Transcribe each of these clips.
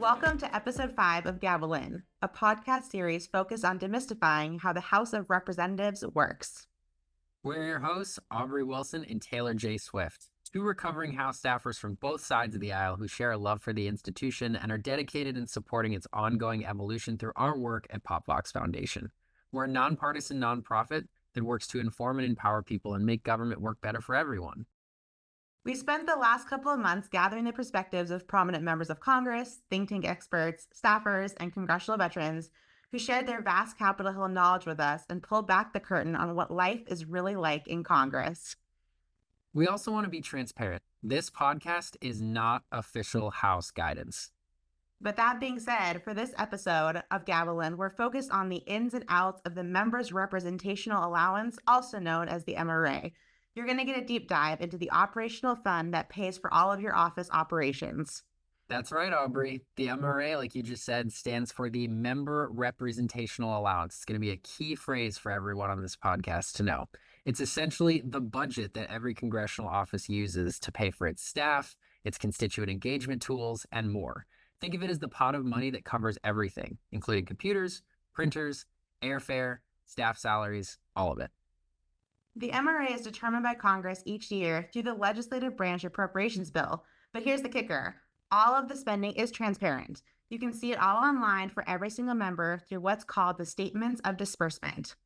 Welcome to episode 5 of Gavel In, a podcast series focused on demystifying how the House of Representatives works. We're your hosts, Aubrey Wilson and Taylor J. Swift, two recovering House staffers from both sides of the aisle who share a love for the institution and are dedicated in supporting its ongoing evolution through our work at PopVox Foundation. We're a nonpartisan nonprofit that works to inform and empower people and make government work better for everyone. We spent the last couple of months gathering the perspectives of prominent members of Congress, think tank experts, staffers, and congressional veterans who shared their vast Capitol Hill knowledge with us and pulled back the curtain on what life is really like in Congress. We also want to be transparent. This podcast is not official House guidance. But that being said, for this episode of Gavel In, we're focused on the ins and outs of the Members' Representational Allowance, also known as the MRA. You're going to get a deep dive into the operational fund that pays for all of your office operations. That's right, Aubrey. The MRA, like you just said, stands for the Member Representational Allowance. It's going to be a key phrase for everyone on this podcast to know. It's essentially the budget that every congressional office uses to pay for its staff, its constituent engagement tools, and more. Think of it as the pot of money that covers everything, including computers, printers, airfare, staff salaries, all of it. The MRA is determined by Congress each year through the legislative branch appropriations bill. But here's the kicker. All of the spending is transparent. You can see it all online for every single member through what's called the Statements of Disbursement.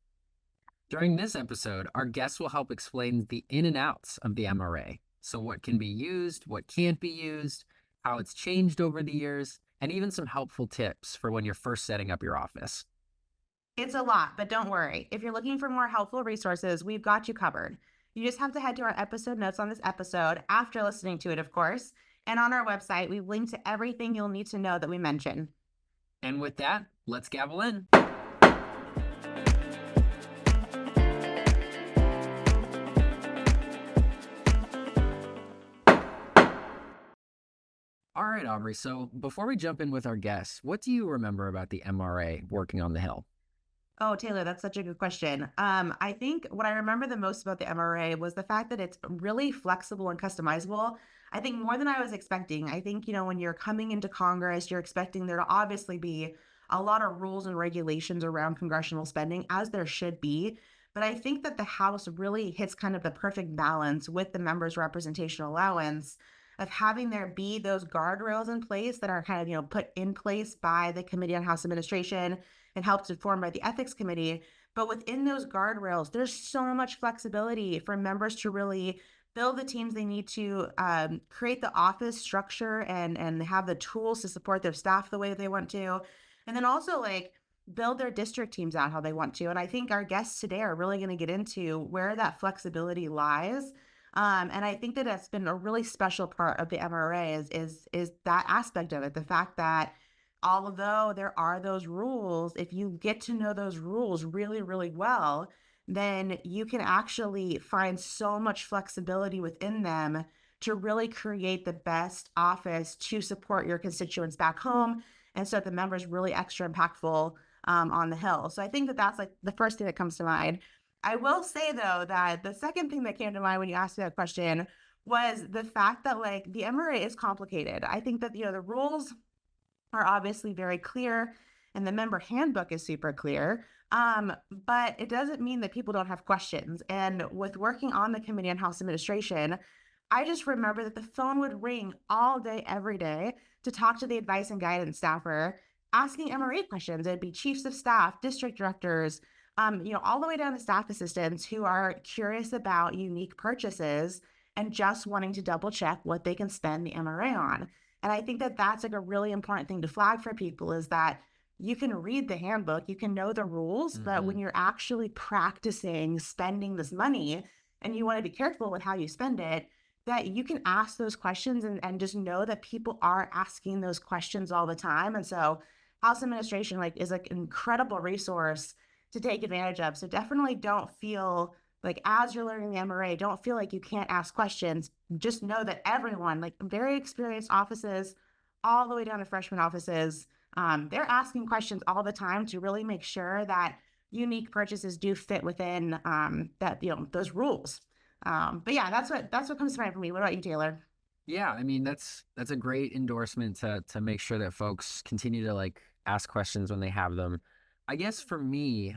During this episode, our guests will help explain the in and outs of the MRA. So what can be used, what can't be used, how it's changed over the years, and even some helpful tips for when you're first setting up your office. It's a lot, but don't worry. If you're looking for more helpful resources, we've got you covered. You just have to head to our episode notes on this episode, after listening to it, of course. And on our website, we've linked to everything you'll need to know that we mention. And with that, let's gavel in. All right, Aubrey. So before we jump in with our guests, what do you remember about the MRA working on the Hill? Oh, Taylor, that's such a good question. I think what I remember the most about the MRA was the fact that it's really flexible and customizable. I think more than I was expecting. I think, when you're coming into Congress, you're expecting there to obviously be a lot of rules and regulations around congressional spending, as there should be. But I think that the House really hits kind of the perfect balance with the members' representational allowance of having there be those guardrails in place that are kind of, put in place by the Committee on House Administration and helped informed by the Ethics Committee. But within those guardrails, there's so much flexibility for members to really build the teams they need to, create the office structure and have the tools to support their staff the way they want to. And then also build their district teams out how they want to. And I think our guests today are really going to get into where that flexibility lies. And I think that that's been a really special part of the MRA is that aspect of it. The fact that although there are those rules, if you get to know those rules really, really well, then you can actually find so much flexibility within them to really create the best office to support your constituents back home. And so the members really extra impactful on the Hill. So I think that that's the first thing that comes to mind. I will say, though, that the second thing that came to mind when you asked me that question was the fact that the MRA is complicated. I think that, the rules are obviously very clear and the member handbook is super clear. But it doesn't mean that people don't have questions. And with working on the Committee on House Administration, I just remember that the phone would ring all day, every day to talk to the advice and guidance staffer, asking MRA questions. It'd be chiefs of staff, district directors, all the way down to staff assistants who are curious about unique purchases and just wanting to double check what they can spend the MRA on. And I think that that's a really important thing to flag for people is that you can read the handbook, you can know the rules, but when you're actually practicing spending this money and you want to be careful with how you spend it, that you can ask those questions and just know that people are asking those questions all the time. And so House Administration is an incredible resource to take advantage of. So definitely don't feel as you're learning the MRA, don't feel like you can't ask questions. Just know that everyone, very experienced offices, all the way down to freshman offices, they're asking questions all the time to really make sure that unique purchases do fit within those rules. But yeah, that's what comes to mind for me. What about you, Taylor? Yeah, I mean that's a great endorsement to make sure that folks continue to like ask questions when they have them. I guess for me,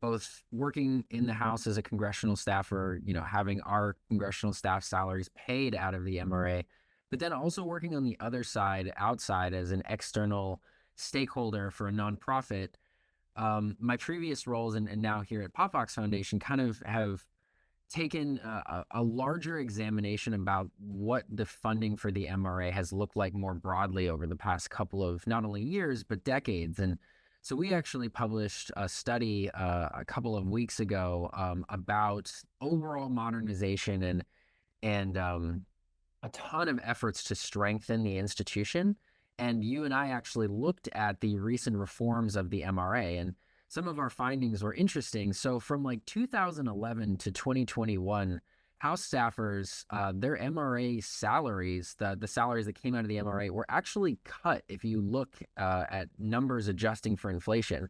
both working in the House as a congressional staffer, having our congressional staff salaries paid out of the MRA, but then also working on the other side, outside as an external stakeholder for a nonprofit. My previous roles and now here at Popbox Foundation kind of have taken a larger examination about what the funding for the MRA has looked like more broadly over the past couple of not only years, but decades. And so we actually published a study a couple of weeks ago about overall modernization and a ton of efforts to strengthen the institution. And you and I actually looked at the recent reforms of the MRA, and some of our findings were interesting. So, from like 2011 to 2021, House staffers, their MRA salaries, the salaries that came out of the MRA, were actually cut if you look at numbers adjusting for inflation.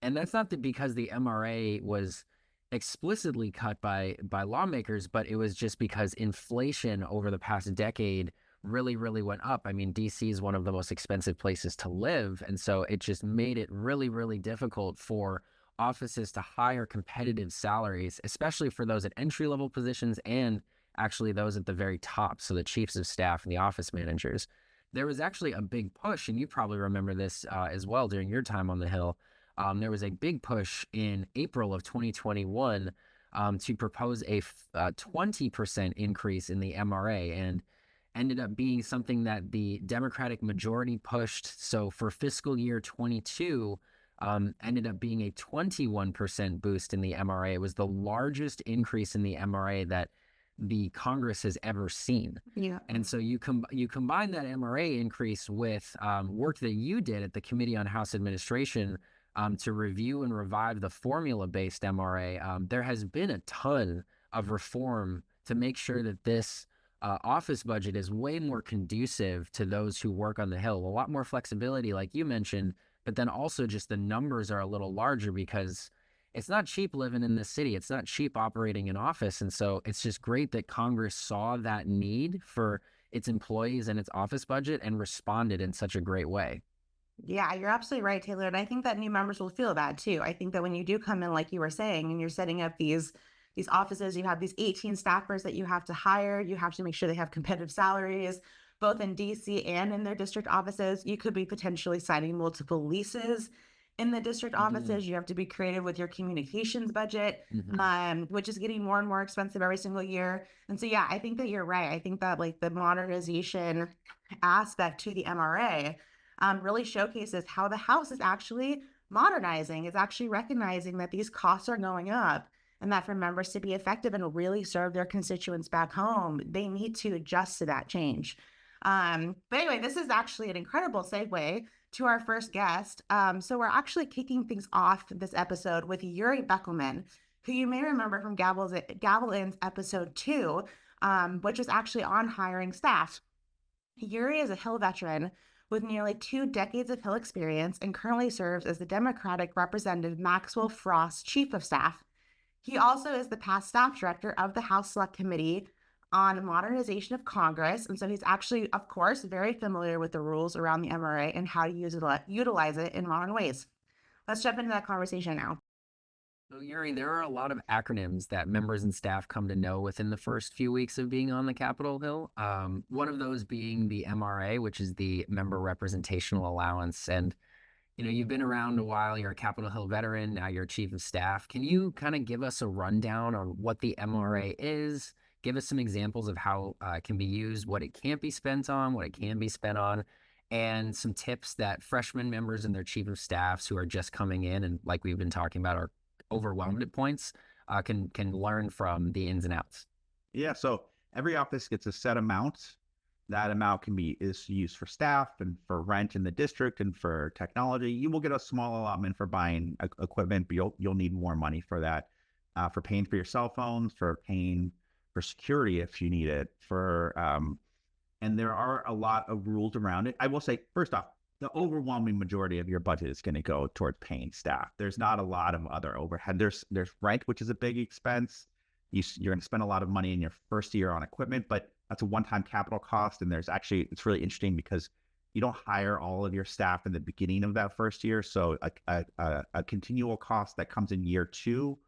And that's not because the MRA was explicitly cut by lawmakers, but it was just because inflation over the past decade really went up. I mean, DC is one of the most expensive places to live, and so it just made it really difficult for offices to hire competitive salaries, especially for those at entry level positions and actually those at the very top, so the chiefs of staff and the office managers. There was actually a big push, and you probably remember this as well during your time on the Hill. There was a big push in April of 2021 to propose a 20% increase in the MRA, and ended up being something that the Democratic majority pushed. So for fiscal year 22, ended up being a 21% boost in the MRA. It was the largest increase in the MRA that the Congress has ever seen. Yeah. And so you combine that MRA increase with work that you did at the Committee on House Administration to review and revive the formula-based MRA. There has been a ton of reform to make sure that this office budget is way more conducive to those who work on the Hill. A lot more flexibility, like you mentioned, but then also just the numbers are a little larger because it's not cheap living in this city. It's not cheap operating an office. And so it's just great that Congress saw that need for its employees and its office budget and responded in such a great way. Yeah, you're absolutely right, Taylor. And I think that new members will feel that too. I think that when you do come in, like you were saying, and you're setting up these offices, you have these 18 staffers that you have to hire. You have to make sure they have competitive salaries, both in DC and in their district offices. You could be potentially signing multiple leases in the district offices. You have to be creative with your communications budget, which is getting more and more expensive every single year. And so, yeah, I think that you're right. I think that like the modernization aspect to the MRA really showcases how the House is actually modernizing. It's actually recognizing that these costs are going up and that for members to be effective and really serve their constituents back home, they need to adjust to that change. But anyway, this is actually an incredible segue to our first guest. So we're actually kicking things off this episode with Yuri Beckelman, who you may remember from Gavel In's episode 2, which was actually on hiring staff. Yuri is a Hill veteran with nearly 2 decades of Hill experience and currently serves as the Democratic Representative Maxwell Frost's Chief of Staff. He also is the past staff director of the House Select Committee on Modernization of Congress. And so he's actually, of course, very familiar with the rules around the MRA and how to utilize it in modern ways. Let's jump into that conversation now. So, Yuri, there are a lot of acronyms that members and staff come to know within the first few weeks of being on the Capitol Hill. One of those being the MRA, which is the Member Representational Allowance. And, you've been around a while. You're a Capitol Hill veteran. Now you're chief of staff. Can you kind of give us a rundown on what the MRA is? Give us some examples of how it can be used, what it can't be spent on, what it can be spent on, and some tips that freshman members and their chief of staffs who are just coming in and, like we've been talking about, are overwhelmed at points, can learn from the ins and outs. Yeah, so every office gets a set amount. That amount is used for staff and for rent in the district and for technology. You will get a small allotment for buying equipment, but you'll need more money for that, for paying for your cell phones, for paying for security if you need it, and there are a lot of rules around it. I will say, first off, the overwhelming majority of your budget is going to go toward paying staff. There's not a lot of other overhead. There's rent, which is a big expense. You're going to spend a lot of money in your first year on equipment, but that's a one-time capital cost. And there's actually, it's really interesting because you don't hire all of your staff in the beginning of that first year. So a continual cost that comes in year 2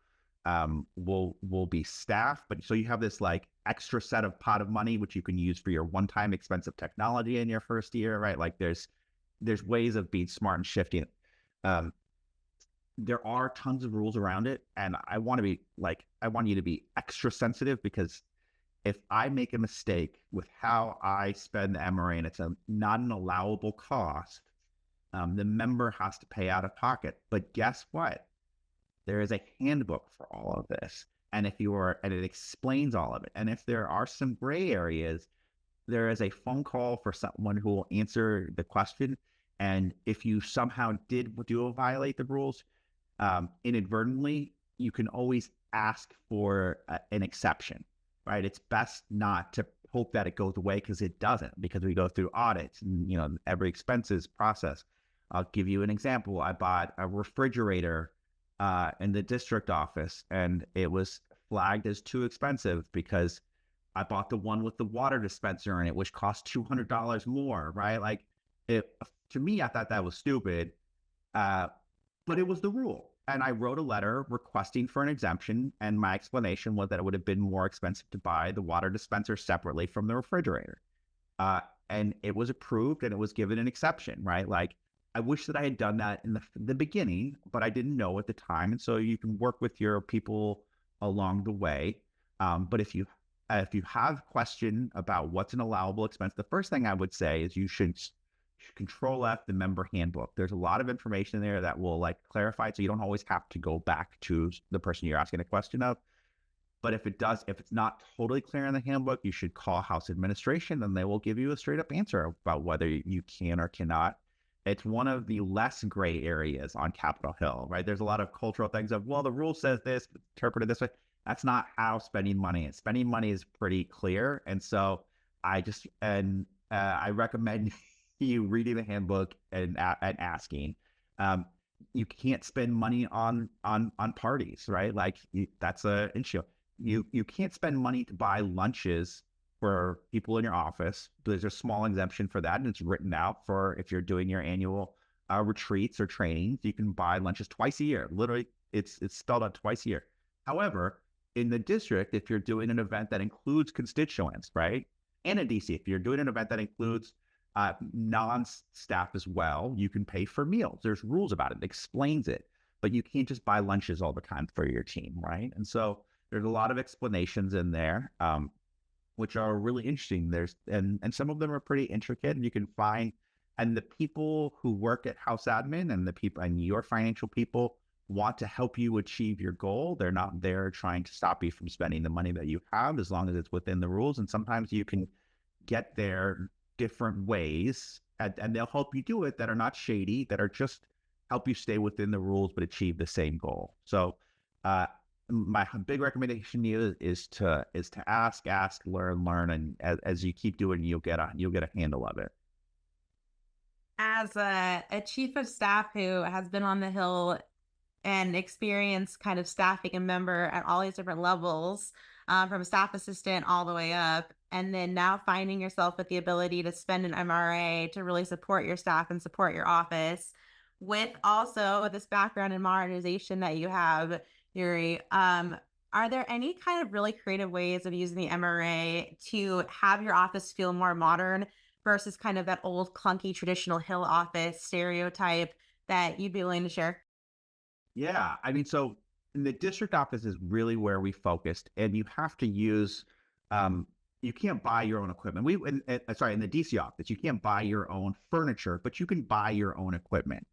will be staff. But so you have this like extra set of pot of money, which you can use for your one-time expensive technology in your first year, right? Like there's ways of being smart and shifting. There are tons of rules around it. And I want you to be extra sensitive, because if I make a mistake with how I spend the MRA and it's not an allowable cost, the member has to pay out of pocket. But guess what? There is a handbook for all of this. And and it explains all of it. And if there are some gray areas, there is a phone call for someone who will answer the question. And if you somehow violate the rules inadvertently, you can always ask for an exception, right? It's best not to hope that it goes away, because it doesn't, because we go through audits and, every expenses process. I'll give you an example. I bought a refrigerator in the district office, and it was flagged as too expensive because I bought the one with the water dispenser in it, which cost $200 more, right? Like, to me, I thought that was stupid, but it was the rule. And I wrote a letter requesting for an exemption, and my explanation was that it would have been more expensive to buy the water dispenser separately from the refrigerator. And it was approved, and it was given an exception, right? Like, I wish that I had done that in the beginning, but I didn't know at the time. And so you can work with your people along the way. But if you have question about what's an allowable expense, the first thing I would say is you should Control F the member handbook. There's a lot of information there that will like clarify it, so you don't always have to go back to the person you're asking a question of. But if it's not totally clear in the handbook, you should call House Administration, and they will give you a straight up answer about whether you can or cannot. It's one of the less gray areas on Capitol Hill, right? There's a lot of cultural things of, well, the rule says this, interpreted this way. That's not how spending money is. Spending money is pretty clear. And so I recommend you reading the handbook and asking. You can't spend money on parties, right? Like that's an issue. You can't spend money to buy lunches for people in your office. There's a small exemption for that, and it's written out for if you're doing your annual retreats or trainings. You can buy lunches twice a year. Literally, it's spelled out twice a year. However, in the district, if you're doing an event that includes constituents, right, and in DC, if you're doing an event that includes non-staff as well, you can pay for meals. There's rules about it. It explains it, but you can't just buy lunches all the time for your team, right? And so there's a lot of explanations in there, which are really interesting. And some of them are pretty intricate, and you can find, and the people who work at House Admin and the people and your financial people want to help you achieve your goal. They're not there trying to stop you from spending the money that you have, as long as it's within the rules. And sometimes you can get there different ways, and they'll help you do it, that are not shady, that are just help you stay within the rules but achieve the same goal. So my big recommendation to you is to ask, learn, and as you keep doing, you'll get a handle of it. As a chief of staff who has been on the Hill and experienced kind of staffing a member at all these different levels, from staff assistant all the way up, and then now finding yourself with the ability to spend an MRA to really support your staff and support your office, with also this background in modernization that you have, Yuri, are there any kind of really creative ways of using the MRA to have your office feel more modern versus kind of that old clunky traditional Hill office stereotype that you'd be willing to share? Yeah, I mean, so in the district office is really where we focused, and you have to use, you can't buy your own equipment. In the DC office, you can't buy your own furniture, but you can buy your own equipment.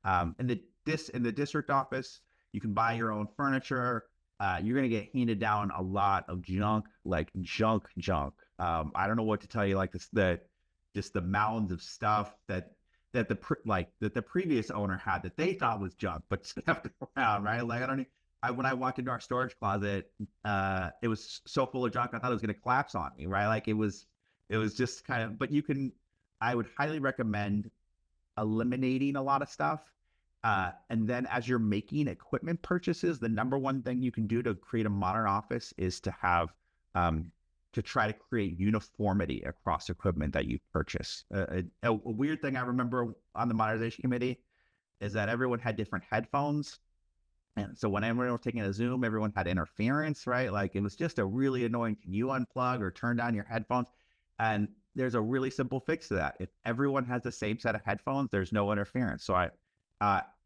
In the district office, you can buy your own furniture. You're going to get handed down a lot of junk. I don't know what to tell you, like just the mounds of stuff that the previous owner had that they thought was junk, but left around, right? Like when I walked into our storage closet, it was so full of junk, I thought it was going to collapse on me, right? Like it was just kind of, but I would highly recommend eliminating a lot of stuff. And then as you're making equipment purchases, the number one thing you can do to create a modern office is to have to try to create uniformity across equipment that you purchase. A weird thing I remember on the modernization committee is that everyone had different headphones. And so when everyone was taking a Zoom, everyone had interference, right? Like it was just a really annoying, can you unplug or turn down your headphones? And there's a really simple fix to that. If everyone has the same set of headphones, there's no interference. So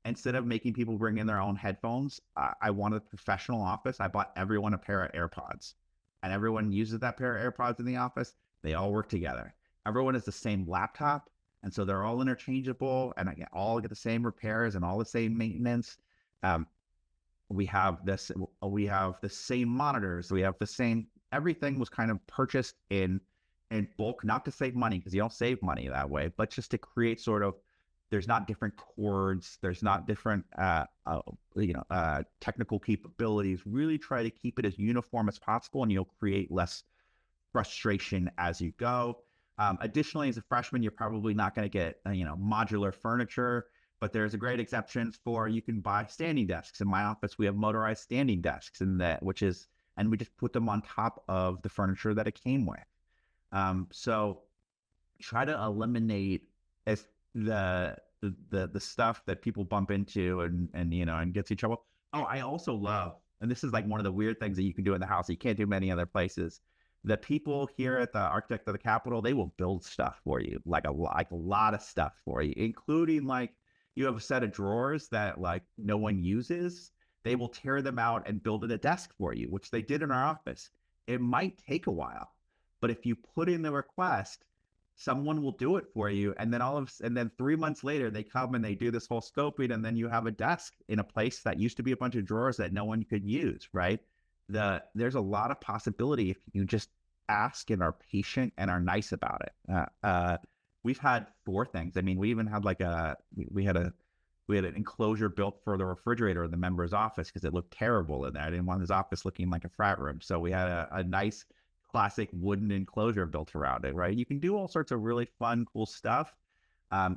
instead of making people bring in their own headphones, I wanted a professional office. I bought everyone a pair of AirPods, and everyone uses that pair of AirPods in the office. They all work together. Everyone has the same laptop, and so they're all interchangeable, and all get the same repairs and all the same maintenance. We have the same monitors. We have the same, everything was kind of purchased in bulk, not to save money, because you don't save money that way, but just to create sort of, there's not different cords, there's not different technical capabilities. Really try to keep it as uniform as possible, and you'll create less frustration as you go. Additionally, as a freshman, you're probably not going to get modular furniture, but there's a great exception for, you can buy standing desks. In my office, we have motorized standing desks, and we just put them on top of the furniture that it came with. So try to eliminate the stuff that people bump into and gets you in trouble. Oh, I also love, and this is like one of the weird things that you can do in the house that you can't do many other places. The people here at the Architect of the Capitol, they will build stuff for you, like a lot of stuff for you, including like, you have a set of drawers that like no one uses. They will tear them out and build it a desk for you, which they did in our office. It might take a while, but if you put in the request, someone will do it for you. And then 3 months later, they come and they do this whole scoping, and then you have a desk in a place that used to be a bunch of drawers that no one could use, right? There's a lot of possibility if you just ask and are patient and are nice about it. We've had 4 things. I mean, we even had we had an enclosure built for the refrigerator in the member's office because it looked terrible in there. I didn't want his office looking like a frat room. So we had a nice classic wooden enclosure built around it, right? You can do all sorts of really fun, cool stuff.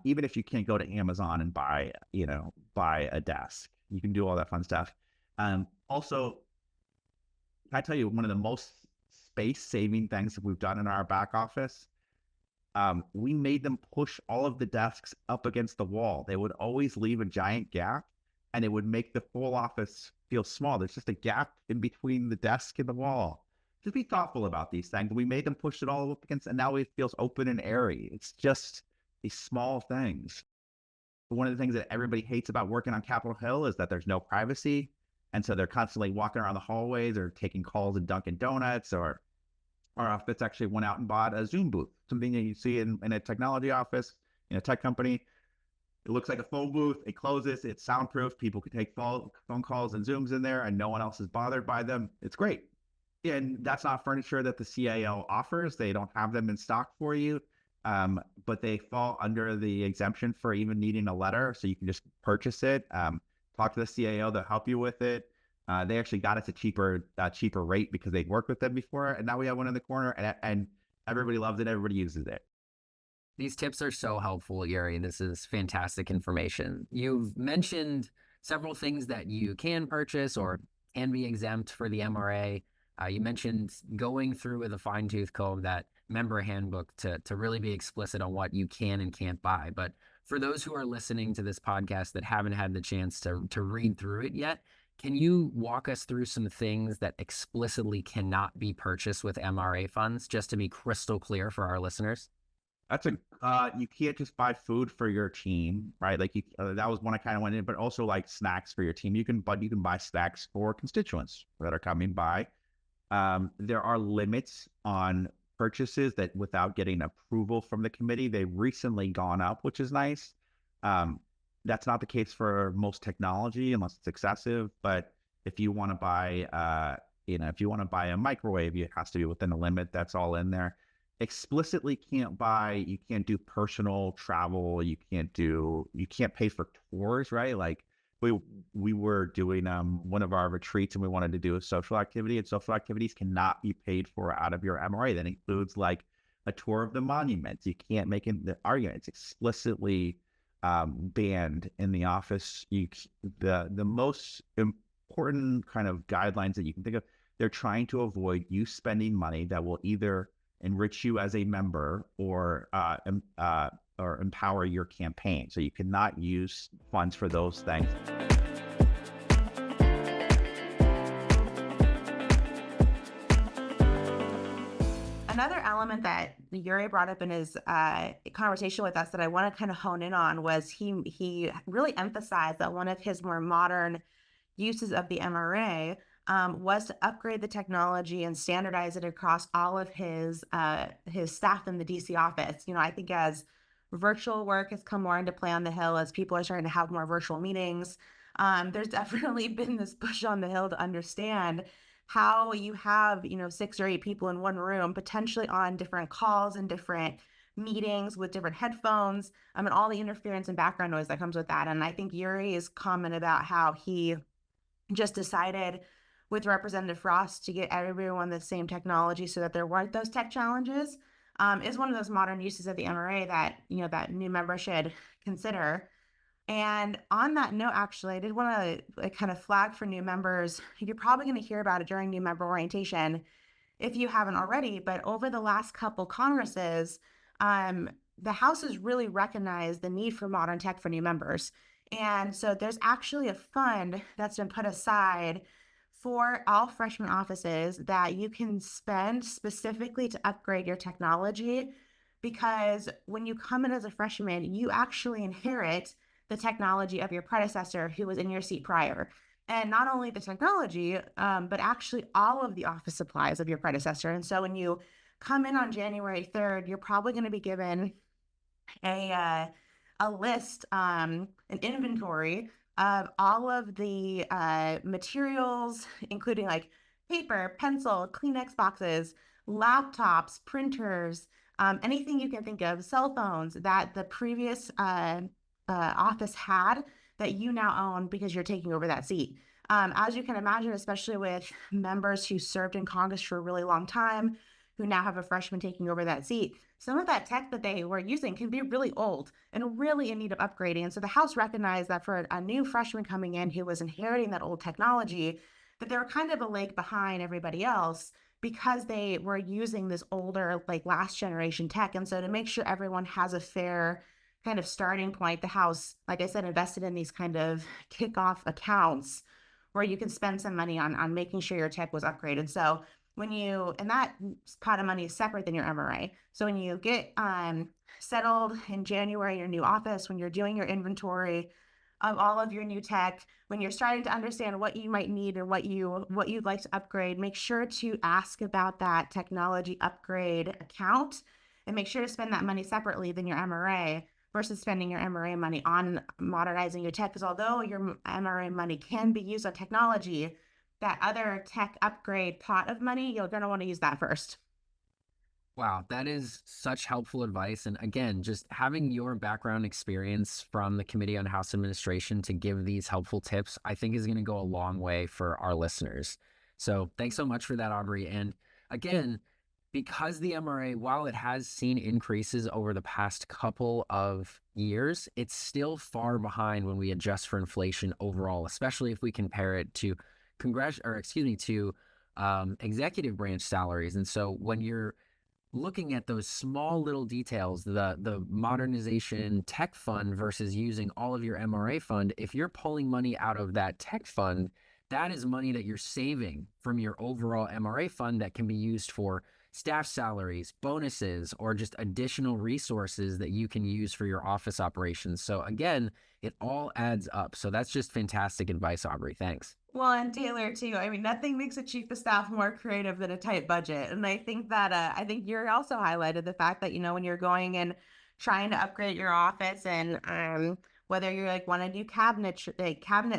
Even if you can't go to Amazon and buy a desk, you can do all that fun stuff. Also, can I tell you one of the most space-saving things that we've done in our back office? We made them push all of the desks up against the wall. They would always leave a giant gap, and it would make the whole office feel small. There's just a gap in between the desk and the wall. Just be thoughtful about these things. We made them push it all up against, and now it feels open and airy. It's just these small things. One of the things that everybody hates about working on Capitol Hill is that there's no privacy. And so they're constantly walking around the hallways or taking calls at Dunkin' Donuts, or our office actually went out and bought a Zoom booth, something that you see in a technology office, in a tech company. It looks like a phone booth. It closes. It's soundproof. People can take phone calls and Zooms in there, and no one else is bothered by them. It's great. And that's not furniture that the CAO offers. They don't have them in stock for you, but they fall under the exemption for even needing a letter. So you can just purchase it. Talk to the CAO. They'll help you with it. They actually got us a cheaper rate because they'd worked with them before, and now we have one in the corner, and everybody loves it. Everybody uses it. These tips are so helpful, Yuri. This is fantastic information. You've mentioned several things that you can purchase or can be exempt for the MRA. You mentioned going through with a fine-tooth comb that member handbook to really be explicit on what you can and can't buy. But for those who are listening to this podcast that haven't had the chance to read through it yet, can you walk us through some things that explicitly cannot be purchased with MRA funds, just to be crystal clear for our listeners? You can't just buy food for your team, right? Like that was one I kind of went in, but also like snacks for your team. You can buy snacks for constituents that are coming by. There are limits on purchases that without getting approval from the committee, they've recently gone up, which is nice. That's not the case for most technology unless it's excessive. But if you want to buy, a microwave, it has to be within a limit. That's all in there. Explicitly can't buy. You can't do personal travel. You can't pay for tours, right? Like we were doing one of our retreats, and we wanted to do a social activity, and social activities cannot be paid for out of your MRA. That includes like a tour of the monuments. You can't make the argument. It's explicitly banned in the office. The most important kind of guidelines that you can think of. They're trying to avoid you spending money that will either enrich you as a member or empower your campaign. So you cannot use funds for those things. Another element that Yuri brought up in his conversation with us that I want to kind of hone in on was he really emphasized that one of his more modern uses of the MRA was to upgrade the technology and standardize it across all of his staff in the DC office. I think as virtual work has come more into play on the Hill, as people are starting to have more virtual meetings, there's definitely been this push on the Hill to understand how you have 6 or 8 people in one room, potentially on different calls and different meetings with different headphones, and all the interference and background noise that comes with that. And I think Yuri's comment about how he just decided with Representative Frost to get everyone the same technology so that there weren't those tech challenges is one of those modern uses of the MRA that that new member should consider. And on that note, actually, I did want to kind of flag for new members. You're probably going to hear about it during new member orientation if you haven't already, but over the last couple Congresses, the House has really recognized the need for modern tech for new members. And so there's actually a fund that's been put aside for all freshman offices that you can spend specifically to upgrade your technology, because when you come in as a freshman, you actually inherit the technology of your predecessor who was in your seat prior. And not only the technology, but actually all of the office supplies of your predecessor. And so when you come in on January 3rd, you're probably going to be given a list, an inventory of all of the materials, including like paper, pencil, Kleenex boxes, laptops, printers, anything you can think of, cell phones that the previous office had that you now own because you're taking over that seat. As you can imagine, especially with members who served in Congress for a really long time, who now have a freshman taking over that seat, some of that tech that they were using can be really old and really in need of upgrading. And so the House recognized that for a new freshman coming in who was inheriting that old technology, that they were kind of a leg behind everybody else because they were using this older, like last generation tech. And so to make sure everyone has a fair kind of starting point, the House, like I said, invested in these kind of kickoff accounts where you can spend some money on making sure your tech was upgraded. So and that pot of money is separate than your MRA. So when you get settled in January in your new office, when you're doing your inventory of all of your new tech, when you're starting to understand what you might need or what you'd like to upgrade, make sure to ask about that technology upgrade account and make sure to spend that money separately than your MRA versus spending your MRA money on modernizing your tech. Because although your MRA money can be used on technology, that other tech upgrade pot of money, you're going to want to use that first. Wow, that is such helpful advice. And again, just having your background experience from the Committee on House Administration to give these helpful tips, I think is going to go a long way for our listeners. So thanks so much for that, Aubrey. And again, because the MRA, while it has seen increases over the past couple of years, it's still far behind when we adjust for inflation overall, especially if we compare it to executive branch salaries. And so when you're looking at those small little details, the modernization tech fund versus using all of your MRA fund, if you're pulling money out of that tech fund, that is money that you're saving from your overall MRA fund that can be used for staff salaries, bonuses, or just additional resources that you can use for your office operations. So again, it all adds up. So that's just fantastic advice, Aubrey. Thanks. Well, and Taylor too. I mean, nothing makes a chief of staff more creative than a tight budget. And I think that I think Yuri also highlighted the fact that, when you're going and trying to upgrade your office and whether you're like want a new cabinet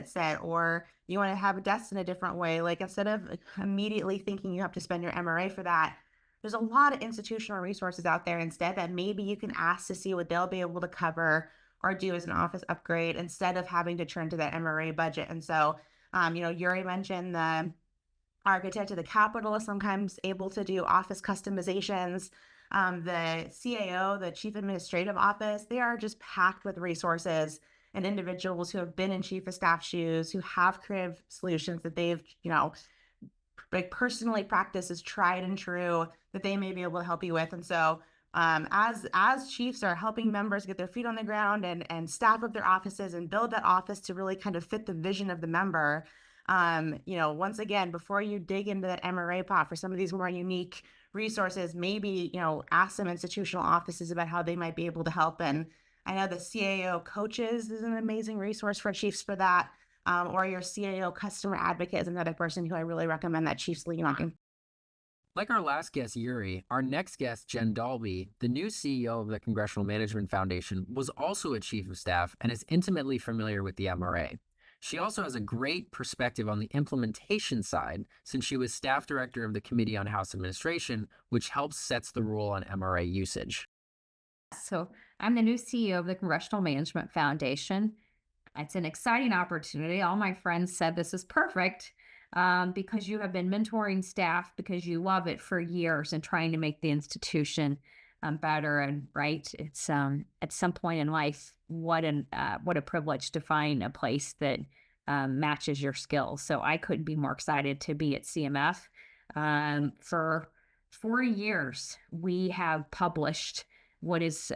set or you want to have a desk in a different way, like instead of immediately thinking you have to spend your MRA for that, there's a lot of institutional resources out there instead that maybe you can ask to see what they'll be able to cover or do as an office upgrade instead of having to turn to that MRA budget. And so, Yuri mentioned the architect of the Capitol is sometimes able to do office customizations. The CAO, the Chief Administrative Office, they are just packed with resources and individuals who have been in chief of staff shoes, who have creative solutions that they've, like personally practiced as tried and true that they may be able to help you with. And so as chiefs are helping members get their feet on the ground and staff up their offices and build that office to really kind of fit the vision of the member, once again, before you dig into that MRA pot for some of these more unique resources, maybe, ask some institutional offices about how they might be able to help. And I know the CAO coaches is an amazing resource for chiefs for that. Or your CAO customer advocate is another person who I really recommend that chiefs lean on. Like our last guest, Yuri, our next guest, Jen Daulby, the new CEO of the Congressional Management Foundation, was also a chief of staff and is intimately familiar with the MRA. She also has a great perspective on the implementation side, since she was staff director of the Committee on House Administration, which helps sets the rule on MRA usage. So I'm the new CEO of the Congressional Management Foundation. It's an exciting opportunity. All my friends said this is perfect because you have been mentoring staff because you love it for years and trying to make the institution better and right. It's at some point in life, what a privilege to find a place that matches your skills. So I couldn't be more excited to be at CMF. For 4 years, we have published what is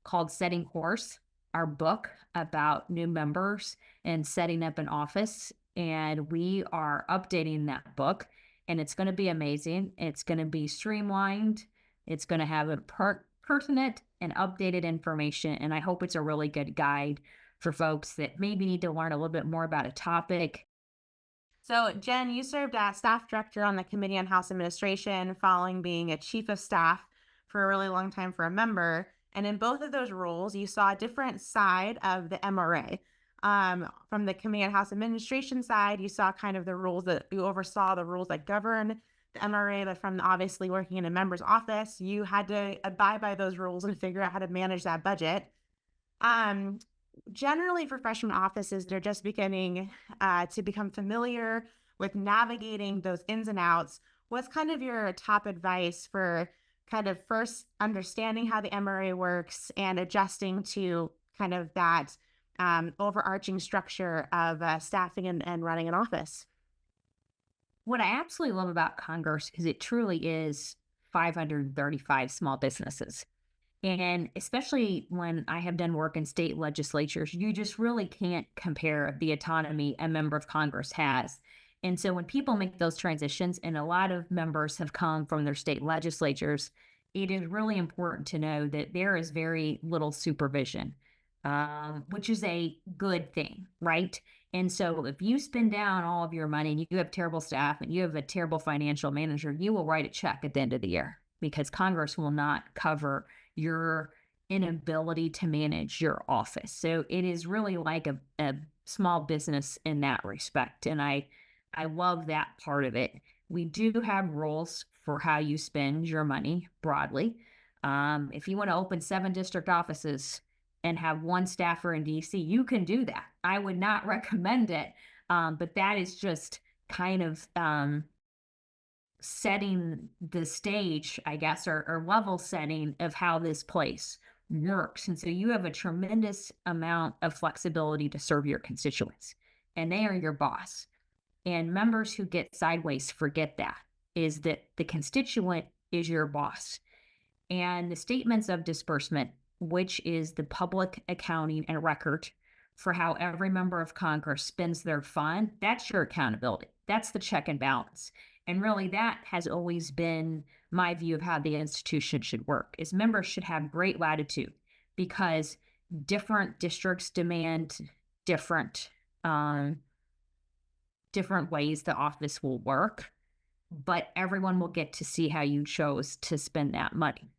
called Setting Course, our book about new members and setting up an office. And we are updating that book, and it's going to be amazing. It's going to be streamlined. It's going to have a pertinent and updated information. And I hope it's a really good guide for folks that maybe need to learn a little bit more about a topic. So, Jen, you served as staff director on the Committee on House Administration, following being a chief of staff for a really long time for a member. And in both of those roles, you saw a different side of the MRA. From the Committee on House Administration side, you saw kind of the rules that you oversaw, the rules that govern the MRA, but from obviously working in a member's office, you had to abide by those rules and figure out how to manage that budget. Generally, for freshman offices, they're just beginning to become familiar with navigating those ins and outs. What's kind of your top advice for kind of first understanding how the MRA works and adjusting to kind of that overarching structure of staffing and running an office? What I absolutely love about Congress is it truly is 535 small businesses. And especially when I have done work in state legislatures, you just really can't compare the autonomy a member of Congress has. And so when people make those transitions, and a lot of members have come from their state legislatures, it is really important to know that there is very little supervision, which is a good thing, right? And so if you spend down all of your money and you have terrible staff and you have a terrible financial manager, you will write a check at the end of the year because Congress will not cover your inability to manage your office. So it is really like a small business in that respect. And I love that part of it. We do have rules for how you spend your money broadly. If you want to open 7 district offices and have 1 staffer in DC, you can do that. I would not recommend it. But that is just kind of setting the stage, I guess, or level setting of how this place works. And so you have a tremendous amount of flexibility to serve your constituents, and they are your boss. And members who get sideways forget that, is that the constituent is your boss. And the statements of disbursement, which is the public accounting and record for how every member of Congress spends their fund, that's your accountability. That's the check and balance. And really, that has always been my view of how the institution should work, is members should have great latitude because different districts demand different ways the office will work, but everyone will get to see how you chose to spend that money.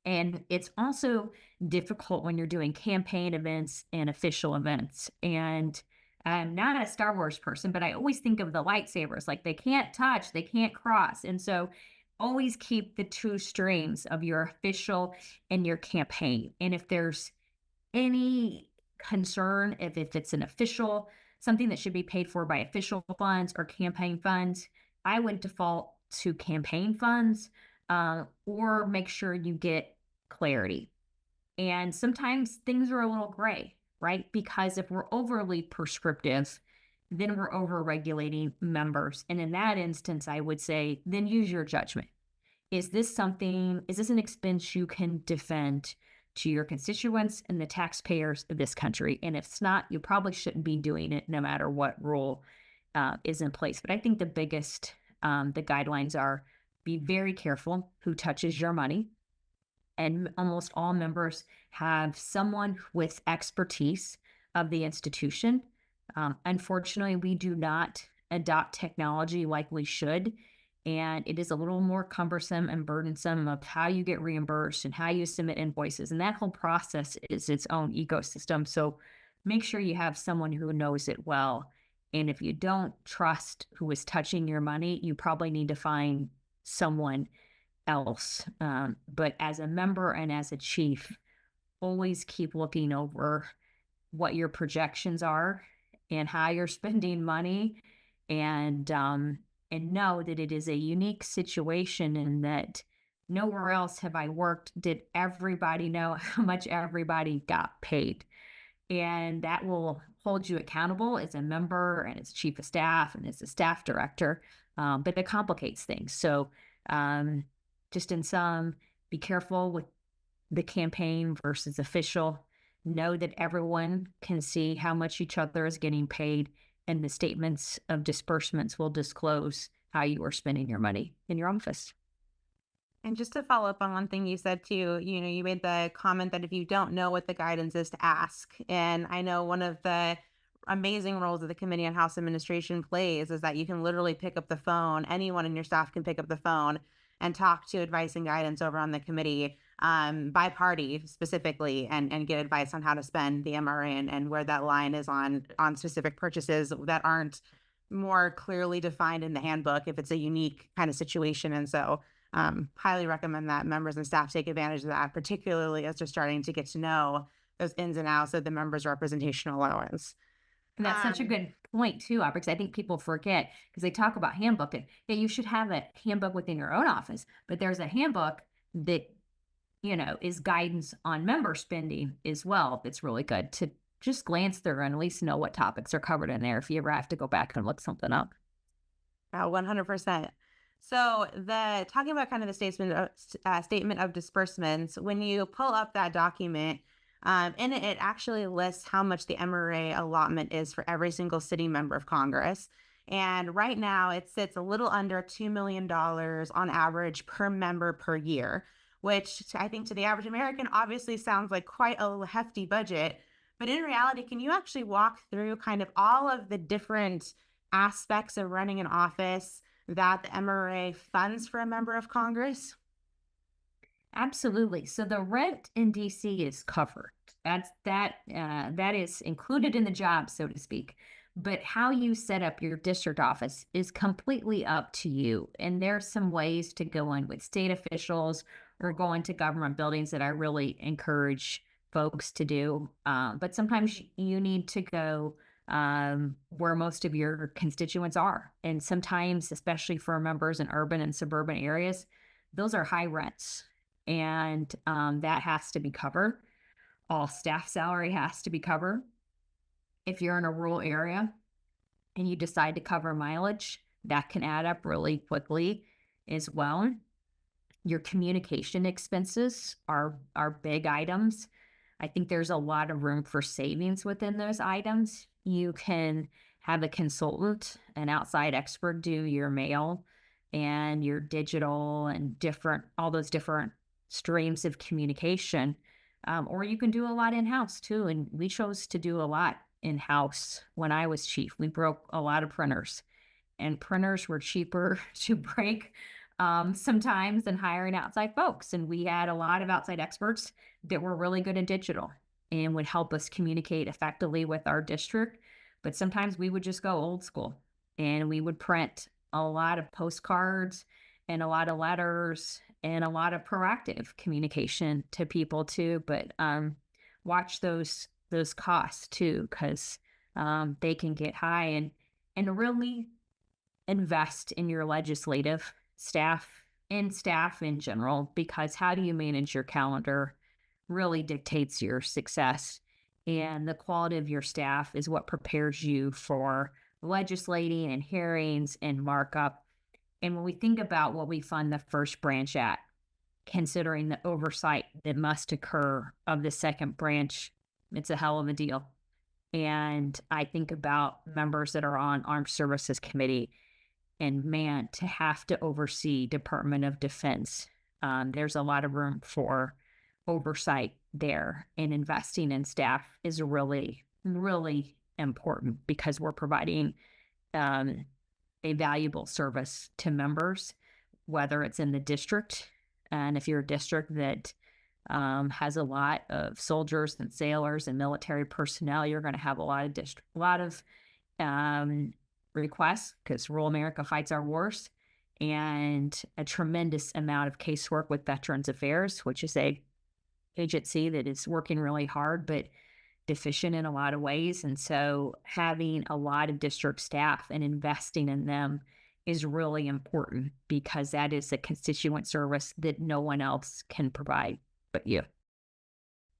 And it's also difficult when you're doing campaign events and official events. And I'm not a Star Wars person, but I always think of the lightsabers, like they can't touch, they can't cross. And so always keep the 2 streams of your official and your campaign. And if there's any concern, if it's an official, something that should be paid for by official funds or campaign funds, I would default to campaign funds or make sure you get clarity. And sometimes things are a little gray. right? Because if we're overly prescriptive, then we're over regulating members. And in that instance, I would say, then use your judgment. Is this an expense you can defend to your constituents and the taxpayers of this country? And if it's not, you probably shouldn't be doing it no matter what rule is in place. But I think the biggest, the guidelines are be very careful who touches your money. And almost all members have someone with expertise of the institution. Unfortunately, we do not adopt technology like we should. And it is a little more cumbersome and burdensome of how you get reimbursed and how you submit invoices. And that whole process is its own ecosystem. So make sure you have someone who knows it well. And if you don't trust who is touching your money, you probably need to find someone else. But as a member and as a chief, always keep looking over what your projections are and how you're spending money, and know that it is a unique situation and that nowhere else have I worked did everybody know how much everybody got paid. And that will hold you accountable as a member and as chief of staff and as a staff director. But it complicates things. So just in sum, be careful with the campaign versus official. Know that everyone can see how much each other is getting paid, and the statements of disbursements will disclose how you are spending your money in your office. And just to follow up on one thing you said too, you made the comment that if you don't know what the guidance is, to ask. And I know one of the amazing roles that the Committee on House Administration plays is that you can literally pick up the phone. Anyone in your staff can pick up the phone and talk to advice and guidance over on the committee, by party specifically, and get advice on how to spend the MRA and where that line is on specific purchases that aren't more clearly defined in the handbook if it's a unique kind of situation. And so highly recommend that members and staff take advantage of that, particularly as they're starting to get to know those ins and outs of the members' representational allowance. And that's such a good point too, Aubrey, because I think people forget because they talk about handbook and yeah, you should have a handbook within your own office, but there's a handbook that, is guidance on member spending as well. It's really good to just glance through and at least know what topics are covered in there if you ever have to go back and look something up. 100%. So talking about kind of the statement of disbursements, when you pull up that document, in it actually lists how much the MRA allotment is for every single sitting member of Congress. And right now it sits a little under $2 million on average per member per year, which I think to the average American obviously sounds like quite a hefty budget. But in reality, can you actually walk through kind of all of the different aspects of running an office that the MRA funds for a member of Congress? Absolutely. So the rent in DC is covered. That is included in the job, so to speak. But how you set up your district office is completely up to you. And there's some ways to go in with state officials or go into government buildings that I really encourage folks to do. But sometimes you need to go where most of your constituents are. And sometimes, especially for members in urban and suburban areas, those are high rents. And that has to be covered. All staff salary has to be covered. If you're in a rural area and you decide to cover mileage, that can add up really quickly as well. Your communication expenses are big items. I think there's a lot of room for savings within those items. You can have a consultant, an outside expert, do your mail and your digital and all those different streams of communication. Or you can do a lot in-house too. And we chose to do a lot in-house when I was chief. We broke a lot of printers, and printers were cheaper to break sometimes than hiring outside folks. And we had a lot of outside experts that were really good at digital and would help us communicate effectively with our district. But sometimes we would just go old school and we would print a lot of postcards and a lot of letters and a lot of proactive communication to people too. But watch those costs too, because they can get high, and really invest in your legislative staff and staff in general, because how do you manage your calendar really dictates your success And the quality of your staff is what prepares you for legislating and hearings and markup. And when we think about what we fund the first branch at, considering the oversight that must occur of the second branch, it's a hell of a deal. And I think about members that are on Armed Services Committee, and man, to have to oversee Department of Defense, there's a lot of room for oversight there. And investing in staff is really, really important because we're providing a valuable service to members, whether it's in the district. And if you're a district that has a lot of soldiers and sailors and military personnel, you're going to have a lot of requests because rural America fights our wars, and a tremendous amount of casework with Veterans Affairs, which is a agency that is working really hard but deficient in a lot of ways. And so having a lot of district staff and investing in them is really important because that is a constituent service that no one else can provide but you.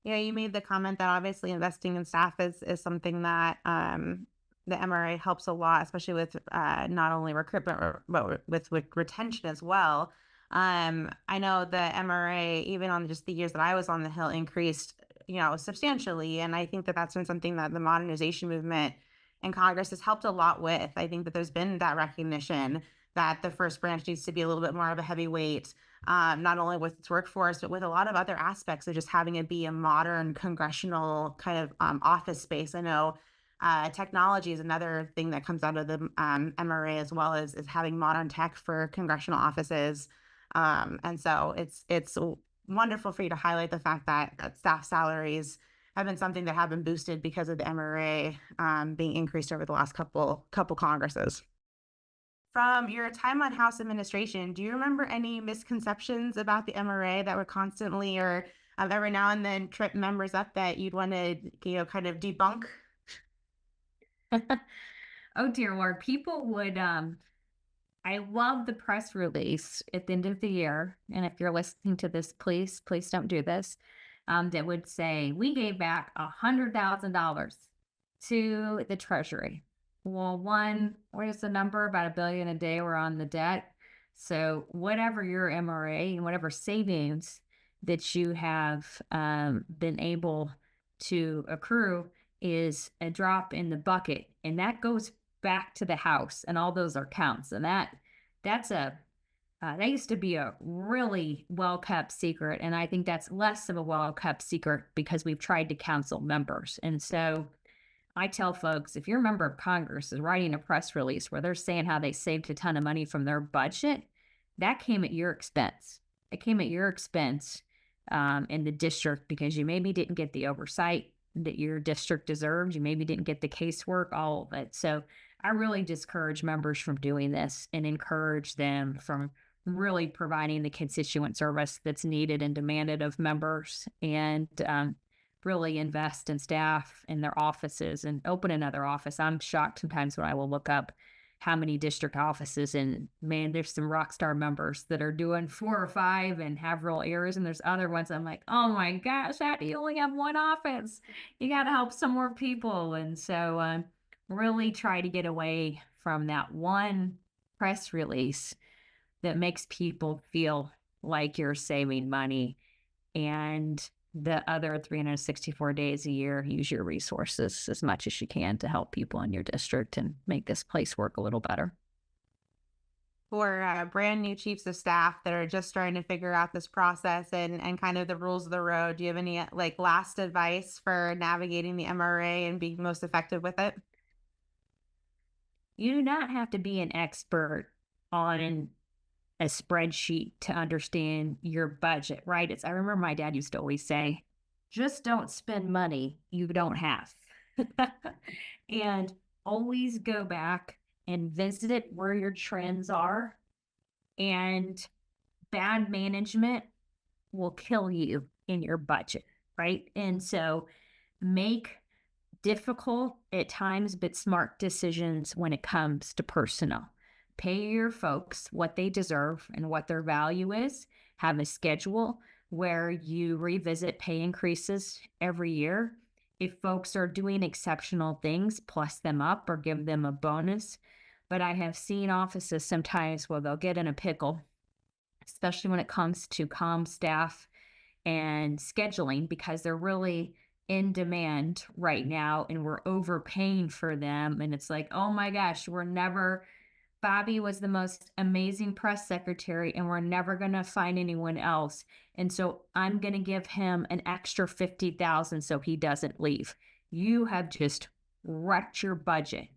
Yeah, you made the comment that obviously investing in staff is something that the MRA helps a lot, especially with not only recruitment but with retention as well. I know the MRA, even on just the years that I was on the Hill, increased substantially, and I think that that's been something that the modernization movement in Congress has helped a lot with. I think that there's been that recognition that the first branch needs to be a little bit more of a heavyweight, not only with its workforce, but with a lot of other aspects of just having it be a modern congressional kind of office space. I know technology is another thing that comes out of the MRA, as well as having modern tech for congressional offices. And so it's wonderful for you to highlight the fact that staff salaries have been something that have been boosted because of the MRA being increased over the last couple Congresses. From your time on House administration, do you remember any misconceptions about the MRA that were constantly or every now and then trip members up that you'd want to kind of debunk? Oh dear Lord, people would I love the press release at the end of the year, and if you're listening to this, please don't do this. That would say we gave back $100,000 to the Treasury. Well, what is the number? About $1 billion a day we're on the debt. So whatever your MRA and whatever savings that you have been able to accrue is a drop in the bucket, and that goes back to the House, and all those are counts. And that used to be a really well-kept secret, and I think that's less of a well-kept secret because we've tried to counsel members. And so I tell folks, if your member of Congress is writing a press release where they're saying how they saved a ton of money from their budget, that came at your expense. It came at your expense in the district because you maybe didn't get the oversight that your district deserved. You maybe didn't get the casework, all of it. So I really discourage members from doing this and encourage them from really providing the constituent service that's needed and demanded of members, and really invest in staff in their offices and open another office. I'm shocked sometimes when I will look up how many district offices, and man, there's some rock star members that are doing 4 or 5 and have real areas, and there's other ones I'm like, oh my gosh, how do you only have one office? You got to help some more people. And so really try to get away from that one press release that makes people feel like you're saving money, and the other 364 days a year, use your resources as much as you can to help people in your district and make this place work a little better. For brand new chiefs of staff that are just trying to figure out this process and kind of the rules of the road, do you have any last advice for navigating the MRA and being most effective with it? You do not have to be an expert on a spreadsheet to understand your budget, right? I remember my dad used to always say, just don't spend money you don't have. And always go back and visit where your trends are. And bad management will kill you in your budget, right? And so make difficult at times, but smart decisions when it comes to personnel. Pay your folks what they deserve and what their value is. Have a schedule where you revisit pay increases every year, if folks are doing exceptional things, plus them up or give them a bonus. But I have seen offices sometimes where they'll get in a pickle, especially when it comes to comm staff and scheduling, because they're really in demand right now and we're overpaying for them. And it's like, oh my gosh, Bobby was the most amazing press secretary and we're never going to find anyone else. And so I'm going to give him an extra 50,000 so he doesn't leave. You have just wrecked your budget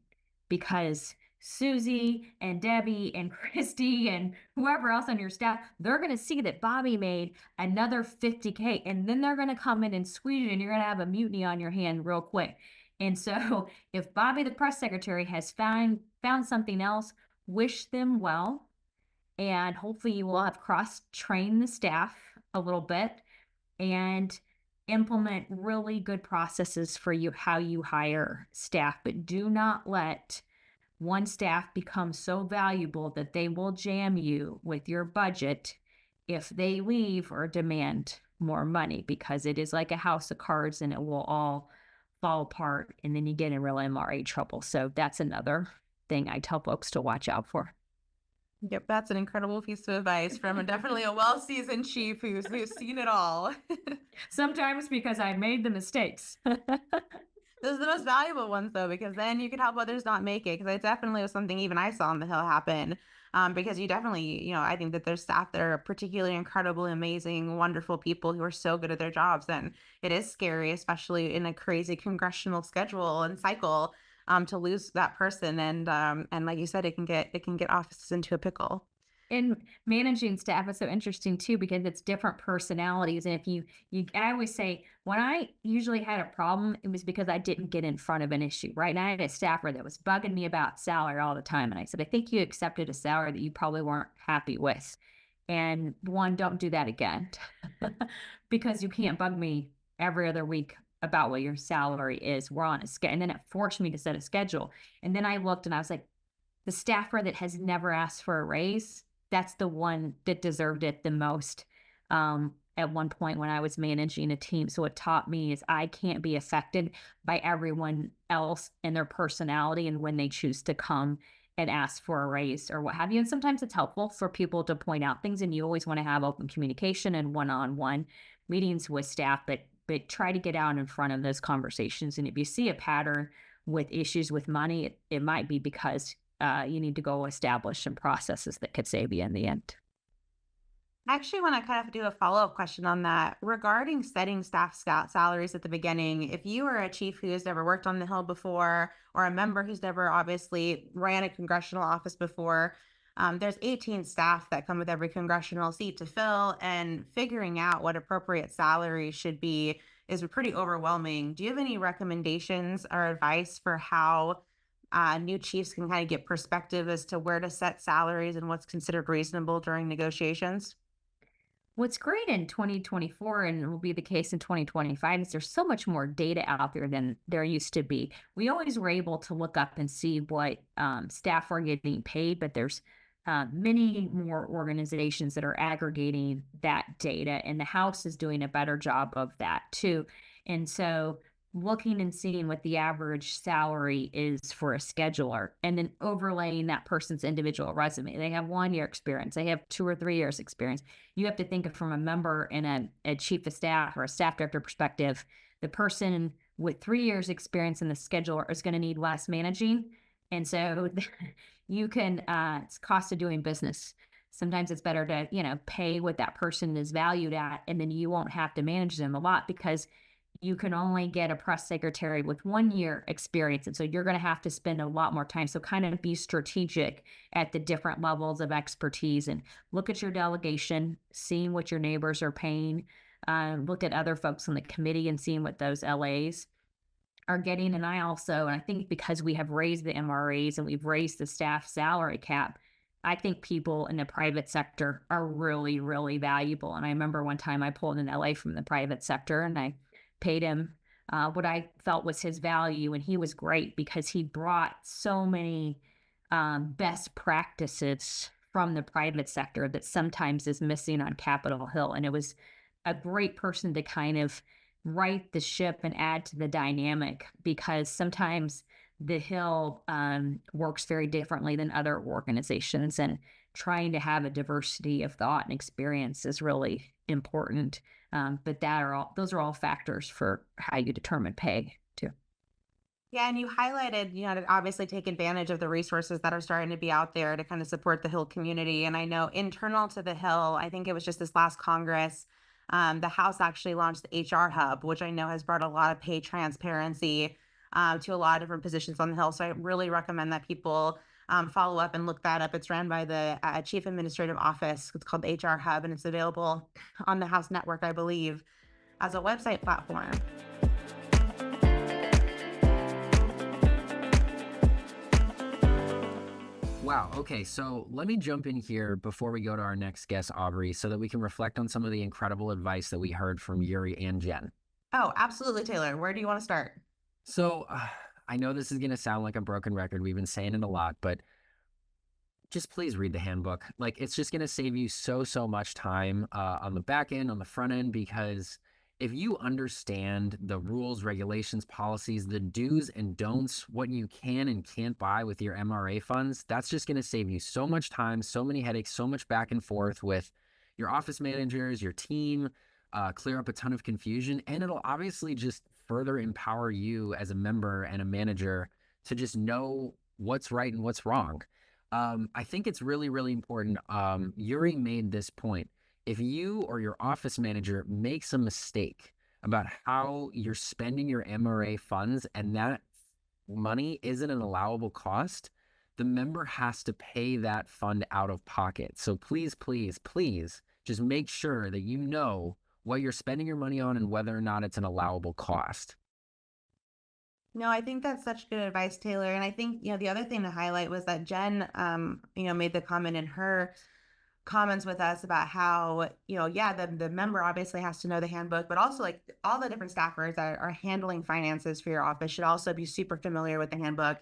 because Susie and Debbie and Christy and whoever else on your staff, they're going to see that Bobby made another 50K and then they're going to come in and squeeze it and you're going to have a mutiny on your hand real quick. And so if Bobby, the press secretary, has found something else, wish them well. And hopefully you will have cross-trained the staff a little bit and implement really good processes for you, how you hire staff. But do not let one staff become so valuable that they will jam you with your budget if they leave or demand more money, because it is like a house of cards and it will all fall apart and then you get in real MRA trouble. So that's another thing I tell folks to watch out for. Yep, that's an incredible piece of advice from definitely a well-seasoned chief who's seen it all. Sometimes because I made the mistakes. Those are the most valuable ones, though, because then you can help others not make it. Because it definitely was something even I saw on the Hill happen. Because you definitely, I think that there's staff that are particularly incredible, amazing, wonderful people who are so good at their jobs. And it is scary, especially in a crazy congressional schedule and cycle, to lose that person. And like you said, it can get offices into a pickle. And managing staff is so interesting too, because it's different personalities. And if I always say, when I usually had a problem, it was because I didn't get in front of an issue, right? And I had a staffer that was bugging me about salary all the time. And I said, I think you accepted a salary that you probably weren't happy with. And one, don't do that again because you can't bug me every other week about what your salary is. We're on a schedule. And then it forced me to set a schedule. And then I looked and I was like, the staffer that has never asked for a raise, that's the one that deserved it the most at one point when I was managing a team. So what taught me is I can't be affected by everyone else and their personality and when they choose to come and ask for a raise or what have you. And sometimes it's helpful for people to point out things, and you always want to have open communication and one-on-one meetings with staff, but try to get out in front of those conversations. And if you see a pattern with issues with money, it might be because you need to go establish some processes that could save you in the end. I actually want to kind of do a follow-up question on that regarding setting staff salaries at the beginning. If you are a chief who has never worked on the Hill before, or a member who's never obviously ran a congressional office before, there's 18 staff that come with every congressional seat to fill, and figuring out what appropriate salary should be is pretty overwhelming. Do you have any recommendations or advice for how new chiefs can kind of get perspective as to where to set salaries and what's considered reasonable during negotiations? What's great in 2024, and will be the case in 2025, is there's so much more data out there than there used to be. We always were able to look up and see what staff are getting paid, but there's many more organizations that are aggregating that data, and the House is doing a better job of that too. And so looking and seeing what the average salary is for a scheduler, and then overlaying that person's individual resume. They have 1 year experience, they have 2 or 3 years experience. You have to think of from a member and a chief of staff or a staff director perspective. The person with 3 years experience in the scheduler is going to need less managing. And so you can, it's cost of doing business. Sometimes it's better to, pay what that person is valued at, and then you won't have to manage them a lot because you can only get a press secretary with 1 year experience. And so you're going to have to spend a lot more time. So kind of be strategic at the different levels of expertise and look at your delegation, seeing what your neighbors are paying, look at other folks on the committee and seeing what those LAs are getting. And I think because we have raised the MRAs and we've raised the staff salary cap, I think people in the private sector are really, really valuable. And I remember one time I pulled in LA from the private sector and I paid him what I felt was his value. And he was great because he brought so many best practices from the private sector that sometimes is missing on Capitol Hill. And it was a great person to kind of right the ship and add to the dynamic, because sometimes the Hill works very differently than other organizations, and trying to have a diversity of thought and experience is really important. But those are all factors for how you determine pay too. Yeah, and you highlighted, to obviously take advantage of the resources that are starting to be out there to kind of support the Hill community. And I know internal to the Hill, I think it was just this last Congress, the House actually launched the HR Hub, which I know has brought a lot of pay transparency to a lot of different positions on the Hill. So I really recommend that people follow up and look that up. It's ran by the Chief Administrative Office. It's called the HR Hub, and it's available on the House network, I believe, as a website platform. Wow. Okay. So let me jump in here before we go to our next guest, Aubrey, so that we can reflect on some of the incredible advice that we heard from Yuri and Jen. Oh, absolutely, Taylor. Where do you want to start? So I know this is going to sound like a broken record. We've been saying it a lot, but just please read the handbook. Like, it's just going to save you so much time on the back end, on the front end, because if you understand the rules, regulations, policies, the do's and don'ts, what you can and can't buy with your MRA funds, that's just going to save you so much time, so many headaches, so much back and forth with your office managers, your team, clear up a ton of confusion. And it'll obviously just further empower you as a member and a manager to just know what's right and what's wrong. I think it's really important. Yuri made this point. If you or your office manager makes a mistake about how you're spending your MRA funds and that money isn't an allowable cost, the member has to pay that fund out of pocket. So please just make sure that you know what you're spending your money on and whether or not it's an allowable cost. No, I think that's such good advice, Taylor. And I think, the other thing to highlight was that Jen, made the comment in her comments with us about how, the member obviously has to know the handbook, but also like all the different staffers that are handling finances for your office should also be super familiar with the handbook.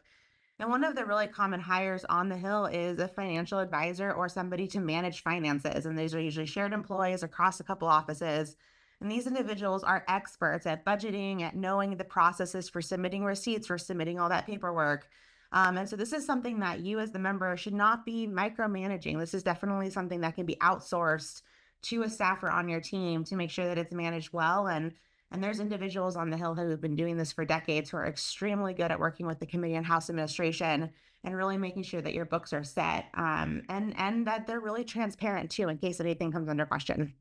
And one of the really common hires on the Hill is a financial advisor or somebody to manage finances. And these are usually shared employees across a couple offices. And these individuals are experts at budgeting, at knowing the processes for submitting receipts, for submitting all that paperwork. And so this is something that you as the member should not be micromanaging. This is definitely something that can be outsourced to a staffer on your team to make sure that it's managed well. And there's individuals on the Hill who have been doing this for decades who are extremely good at working with the committee and House administration and really making sure that your books are set and that they're really transparent too, in case anything comes under question.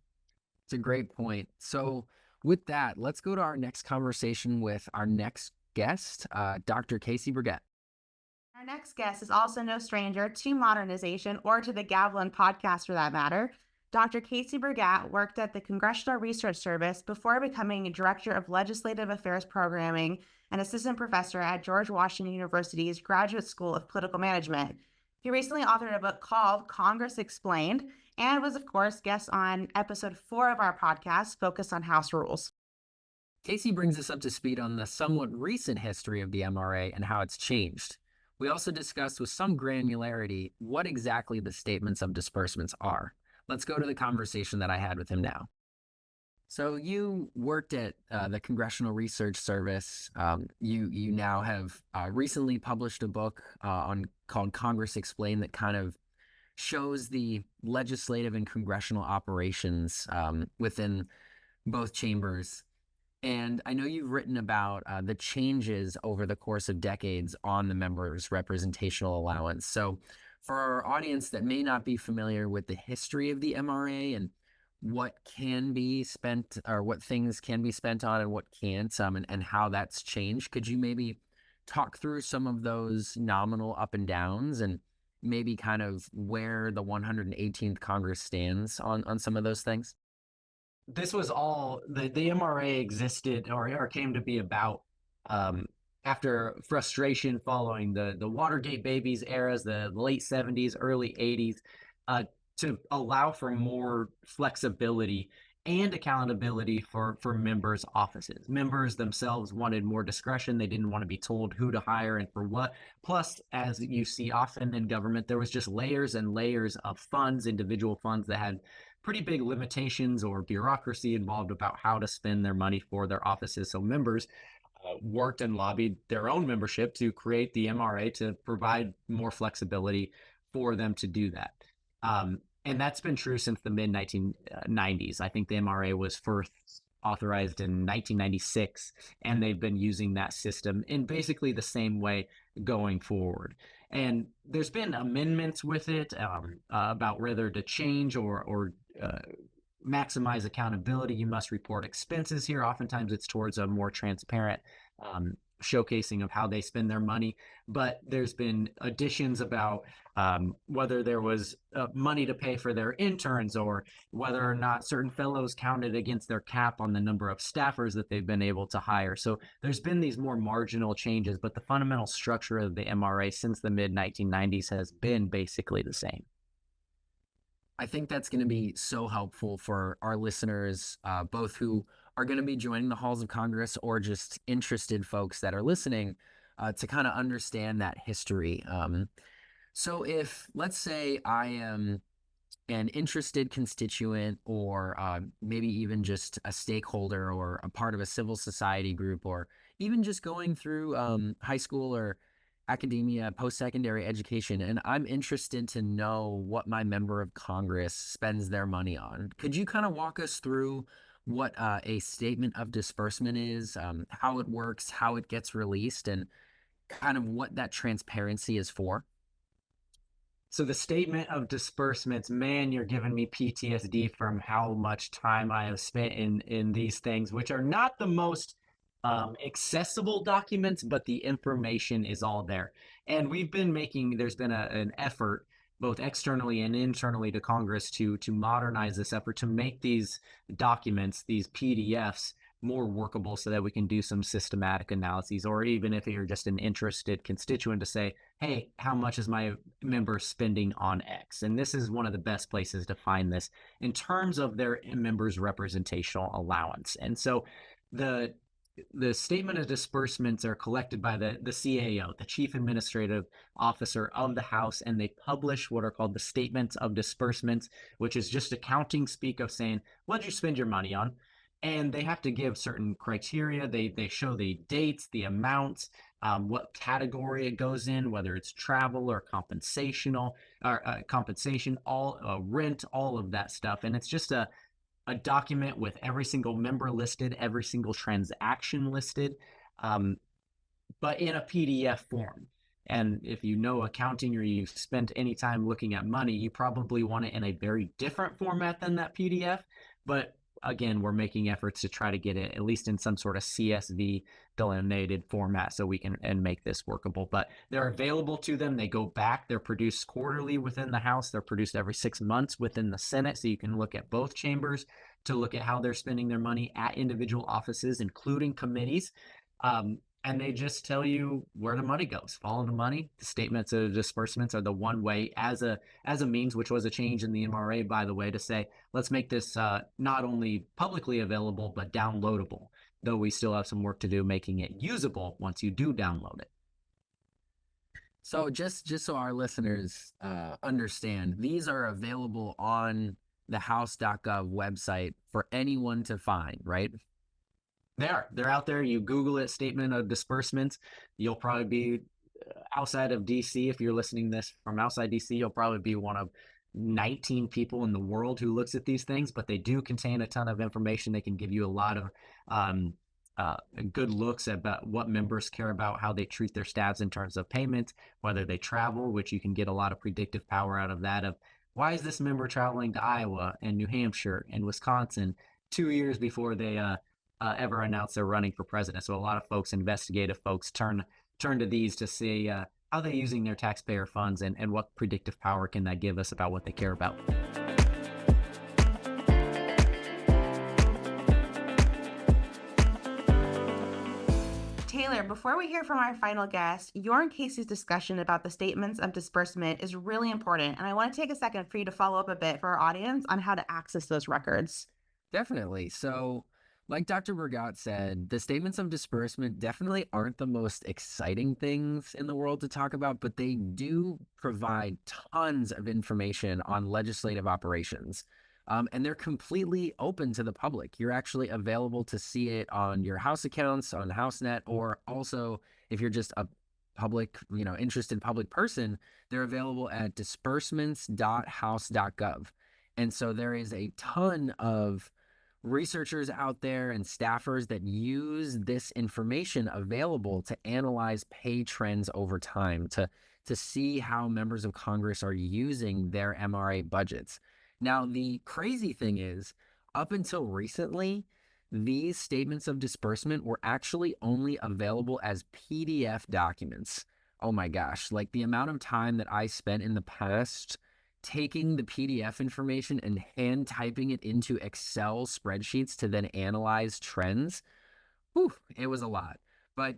It's a great point. So with that, let's go to our next conversation with our next guest, Dr. Casey Burgat. Our next guest is also no stranger to modernization or to the Gavel In podcast for that matter. Dr. Casey Burgat worked at the Congressional Research Service before becoming Director of Legislative Affairs Programming and Assistant Professor at George Washington University's Graduate School of Political Management. He recently authored a book called Congress Explained and was, of course, guest on episode 4 of our podcast, focused on House rules. Casey brings us up to speed on the somewhat recent history of the MRA and how it's changed. We also discussed with some granularity what exactly the statements of disbursements are. Let's go to the conversation that I had with him now. So you worked at the Congressional Research Service. You now have recently published a book called Congress Explained that kind of shows the legislative and congressional operations within both chambers. And I know you've written about the changes over the course of decades on the members' representational allowance. So for our audience that may not be familiar with the history of the MRA and what can be spent or what things can be spent on and what can't, and how that's changed, could you maybe talk through some of those nominal up and downs and maybe kind of where the 118th Congress stands on some of those things? This was all the MRA existed or came to be about after frustration following the Watergate babies eras, the late 70s, early 80s, to allow for more flexibility and accountability for members' offices. Members themselves wanted more discretion. They didn't want to be told who to hire and for what. Plus, as you see often in government, there was just layers and layers of funds, individual funds that had pretty big limitations or bureaucracy involved about how to spend their money for their offices. So members worked and lobbied their own membership to create the MRA to provide more flexibility for them to do that. And that's been true since the mid 1990s. I think the MRA was first authorized in 1996, and they've been using that system in basically the same way going forward. And there's been amendments with it about whether to change or maximize accountability. You must report expenses here. Oftentimes it's towards a more transparent showcasing of how they spend their money. But there's been additions about whether there was money to pay for their interns, or whether or not certain fellows counted against their cap on the number of staffers that they've been able to hire. So there's been these more marginal changes, but the fundamental structure of the MRA since the mid 1990s has been basically the same. I think that's going to be so helpful for our listeners, both who are going to be joining the halls of Congress or just interested folks that are listening, to kind of understand that history. So if, let's say, I am an interested constituent, or maybe even just a stakeholder or a part of a civil society group, or even just going through high school or academia, post-secondary education, and I'm interested to know what my member of Congress spends their money on. Could you kind of walk us through what a statement of disbursement is, how it works, how it gets released, and kind of what that transparency is for? So the statement of disbursements, man, you're giving me PTSD from how much time I have spent in these things, which are not the most accessible documents, but the information is all there. And there's been an effort both externally and internally to Congress to modernize this effort to make these documents, these PDFs, more workable so that we can do some systematic analyses, or even if you're just an interested constituent, to say, hey, how much is my member spending on X? And this is one of the best places to find this in terms of their members' representational allowance. And so the statement of disbursements are collected by the CAO, the Chief Administrative Officer of the House, and they publish what are called the statements of disbursements, which is just accounting speak of saying, what did you spend your money on? And they have to give certain criteria. They show the dates, the amounts, what category it goes in, whether it's travel or compensation, all rent, all of that stuff. And it's just a document with every single member listed, every single transaction listed, but in a PDF form. And if you know accounting or you've spent any time looking at money, you probably want it in a very different format than that PDF. But again, we're making efforts to try to get it at least in some sort of CSV delineated format so we can make this workable. But they're available to them. They go back. They're produced quarterly within the House. They're produced every 6 months within the Senate. So you can look at both chambers to look at how they're spending their money at individual offices, including committees. And they just tell you where the money goes. Follow the money. The statements of disbursements are the one way as a means, which was a change in the MRA, by the way, to say, let's make this not only publicly available, but downloadable, though we still have some work to do making it usable once you do download it. So just so our listeners understand, these are available on the house.gov website for anyone to find, right? They're out there. You Google it, statement of disbursements. You'll probably be outside of DC. If you're listening this from outside DC, you'll probably be one of 19 people in the world who looks at these things, but they do contain a ton of information. They can give you a lot of good looks about what members care about, how they treat their staffs in terms of payment, whether they travel, which you can get a lot of predictive power out of that, of why is this member traveling to Iowa and New Hampshire and Wisconsin 2 years before they ever announce they're running for president. So a lot of folks, investigative folks, turn to these to see how they're using their taxpayer funds and what predictive power can that give us about what they care about. Taylor, before we hear from our final guest, your and Casey's discussion about the statements of disbursement is really important. And I want to take a second for you to follow up a bit for our audience on how to access those records. Definitely. So, like Dr. Burgat said, the statements of disbursement definitely aren't the most exciting things in the world to talk about, but they do provide tons of information on legislative operations. And they're completely open to the public. You're actually available to see it on your House accounts, on HouseNet, or also if you're just a public, interested public person, they're available at disbursements.house.gov. And so there is a ton of researchers out there and staffers that use this information available to analyze pay trends over time, to see how members of Congress are using their MRA budgets. Now, the crazy thing is, up until recently, these statements of disbursement were actually only available as PDF documents. Oh my gosh, like the amount of time that I spent in the past taking the PDF information and hand typing it into Excel spreadsheets to then analyze trends, whew, it was a lot. But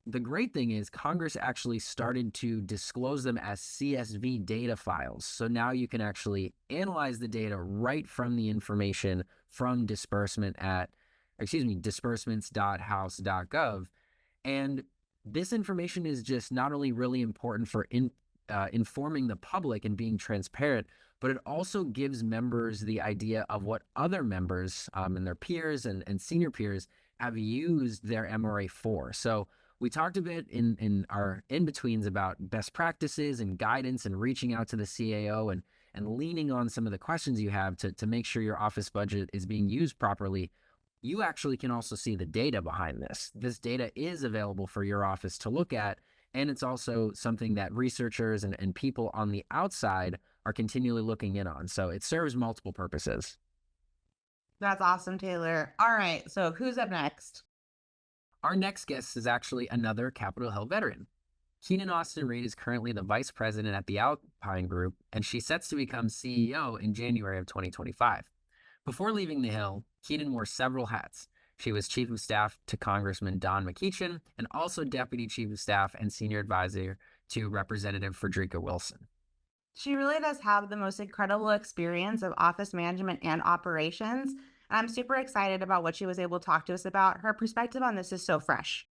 the great thing is Congress actually started to disclose them as CSV data files. So now you can actually analyze the data right from the information from disbursements.house.gov. And this information is just not only really important for informing the public and being transparent, but it also gives members the idea of what other members and their peers and senior peers have used their MRA for. So we talked a bit in our in-betweens about best practices and guidance and reaching out to the CAO and leaning on some of the questions you have to make sure your office budget is being used properly. You actually can also see the data behind this. This data is available for your office to look at, and it's also something that researchers and people on the outside are continually looking in on. So it serves multiple purposes. That's awesome, Taylor. All right, so who's up next? Our next guest is actually another Capitol Hill veteran. Keenan Austin Reed is currently the vice president at the Alpine Group, and she's set to become CEO in January of 2025. Before leaving the Hill, Keenan wore several hats. She was chief of staff to Congressman Don McEachin and also deputy chief of staff and senior advisor to Representative Frederica Wilson. She really does have the most incredible experience of office management and operations. And I'm super excited about what she was able to talk to us about. Her perspective on this is so fresh.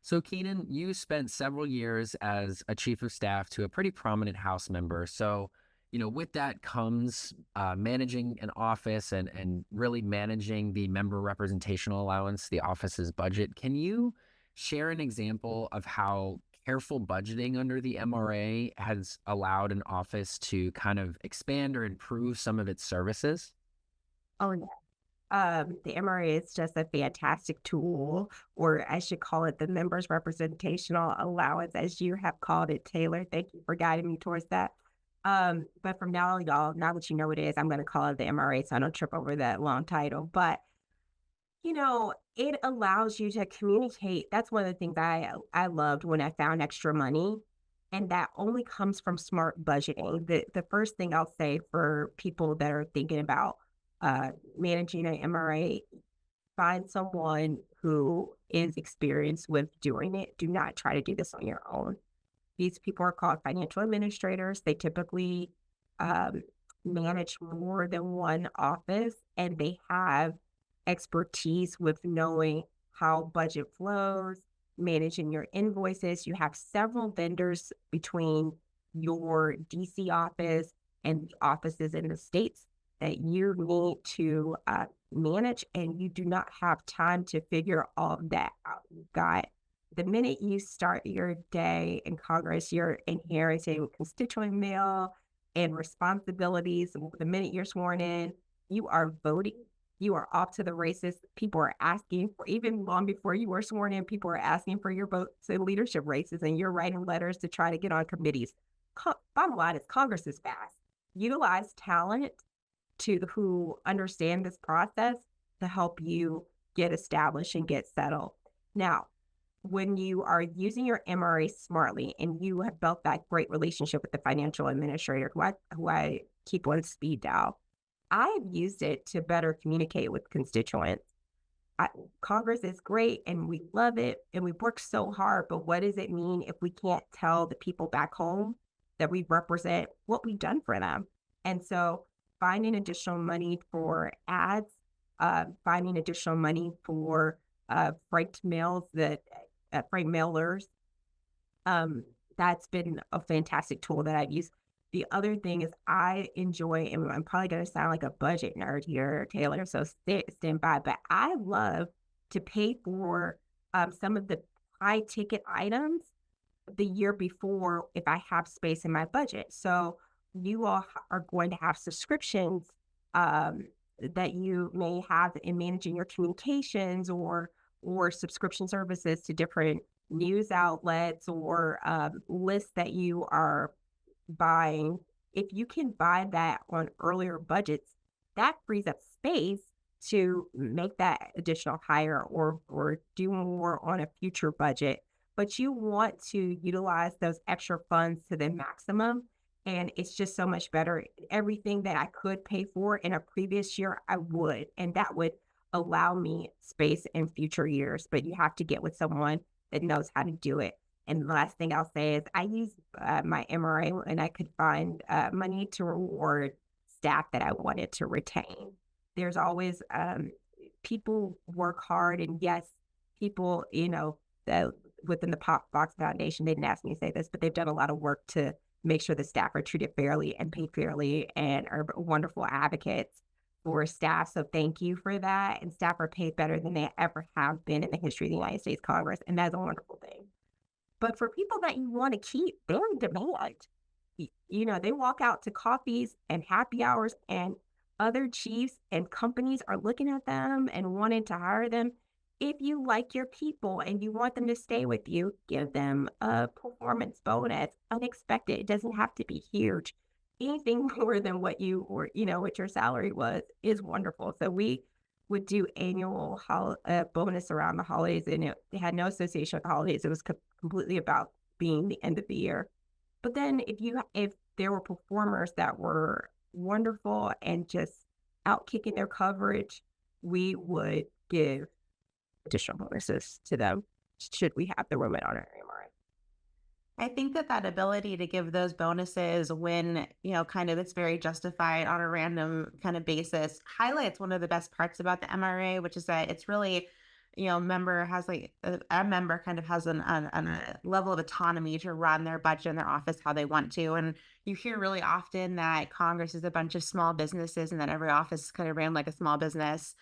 So Keenan, you spent several years as a chief of staff to a pretty prominent House member. So, with that comes managing an office and really managing the member representational allowance, the office's budget. Can you share an example of how careful budgeting under the MRA has allowed an office to kind of expand or improve some of its services? Oh, yeah. The MRA is just a fantastic tool, or I should call it the Members Representational Allowance, as you have called it, Taylor. Thank you for guiding me towards that. But from now on, y'all, now that you know what it is, I'm going to call it the MRA so I don't trip over that long title. But, it allows you to communicate. That's one of the things I loved when I found extra money. And that only comes from smart budgeting. The first thing I'll say for people that are thinking about managing an MRA, find someone who is experienced with doing it. Do not try to do this on your own. These people are called financial administrators. They typically manage more than one office, and they have expertise with knowing how budget flows, managing your invoices. You have several vendors between your DC office and the offices in the states that you need to manage, and you do not have time to figure all of that out. You've got the minute you start your day in Congress, you're inheriting constituent mail and responsibilities. The minute you're sworn in, you are voting. You are off to the races. People are asking for, even long before you were sworn in, people are asking for your votes in leadership races, and you're writing letters to try to get on committees. Bottom line is Congress is fast. Utilize talent who understand this process to help you get established and get settled. Now, when you are using your MRA smartly and you have built that great relationship with the financial administrator who I keep on speed dial, I've used it to better communicate with constituents. Congress is great and we love it and we work so hard, but what does it mean if we can't tell the people back home that we represent what we've done for them? And so finding additional money for ads finding additional money for franked mails frank mailers. That's been a fantastic tool that I've used. The other thing is I enjoy, and I'm probably going to sound like a budget nerd here, Taylor, so stand by, but I love to pay for some of the high ticket items the year before if I have space in my budget. So you all are going to have subscriptions that you may have in managing your communications or subscription services to different news outlets or lists that you are buying. If you can buy that on earlier budgets, that frees up space to make that additional hire or do more on a future budget. But you want to utilize those extra funds to the maximum. And it's just so much better. Everything that I could pay for in a previous year, I would. And that would allow me space in future years. But you have to get with someone that knows how to do it. And the last thing I'll say is I use my MRA and I could find money to reward staff that I wanted to retain. There's always people work hard, and yes, people, within the Fox Foundation, they didn't ask me to say this, but they've done a lot of work to make sure the staff are treated fairly and paid fairly and are wonderful advocates for staff. So thank you for that. And staff are paid better than they ever have been in the history of the United States Congress. And that's a wonderful thing. But for people that you want to keep, they're in demand. They walk out to coffees and happy hours, and other chiefs and companies are looking at them and wanting to hire them. If you like your people and you want them to stay with you, give them a performance bonus, unexpected. It doesn't have to be huge. Anything more than what what your salary was is wonderful. So we would do annual bonus around the holidays, and it had no association with the holidays. It was completely about being the end of the year. But then if there were performers that were wonderful and just out kicking their coverage, we would give additional bonuses to them should we have the room at honorary MRA. I think that ability to give those bonuses when, kind of it's very justified on a random kind of basis highlights one of the best parts about the MRA, which is that it's really, member has a member kind of has a level of autonomy to run their budget in their office how they want to. And you hear really often that Congress is a bunch of small businesses and that every office is kind of ran like a small business.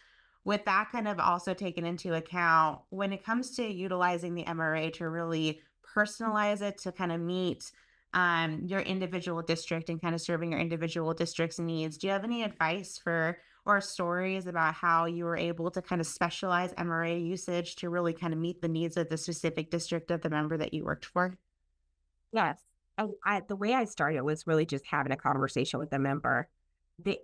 With that kind of also taken into account, when it comes to utilizing the MRA to really personalize it to kind of meet your individual district and kind of serving your individual district's needs, do you have any advice or stories about how you were able to kind of specialize MRA usage to really kind of meet the needs of the specific district of the member that you worked for? Yes. The way I started was really just having a conversation with the member.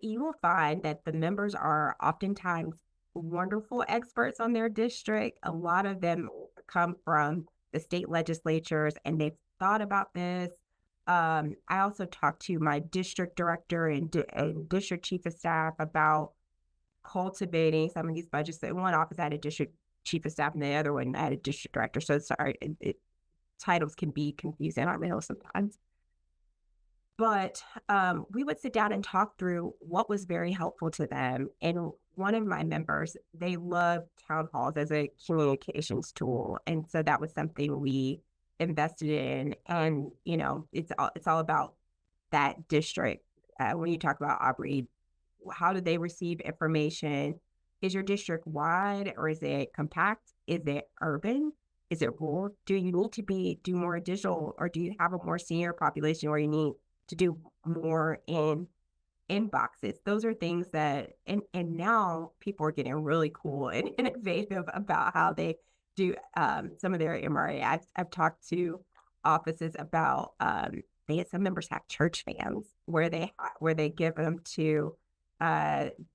You will find that the members are oftentimes wonderful experts on their district. A lot of them come from the state legislatures and they've thought about this. I also talked to my district director and district chief of staff about cultivating some of these budgets. In one office I had a district chief of staff and the other one I had a district director. So sorry, titles can be confusing, I know sometimes. But we would sit down and talk through what was very helpful to them. And one of my members, they love town halls as a communications tool. And so that was something we invested in. And, it's all about that district. When you talk about Aubrey, how do they receive information? Is your district wide or is it compact? Is it urban? Is it rural? Do you need to do more digital, or do you have a more senior population where you need to do more in inboxes? Those are things that, and now people are getting really cool and innovative about how they do some of their MRA. I've talked to offices about some members have church vans where they give them to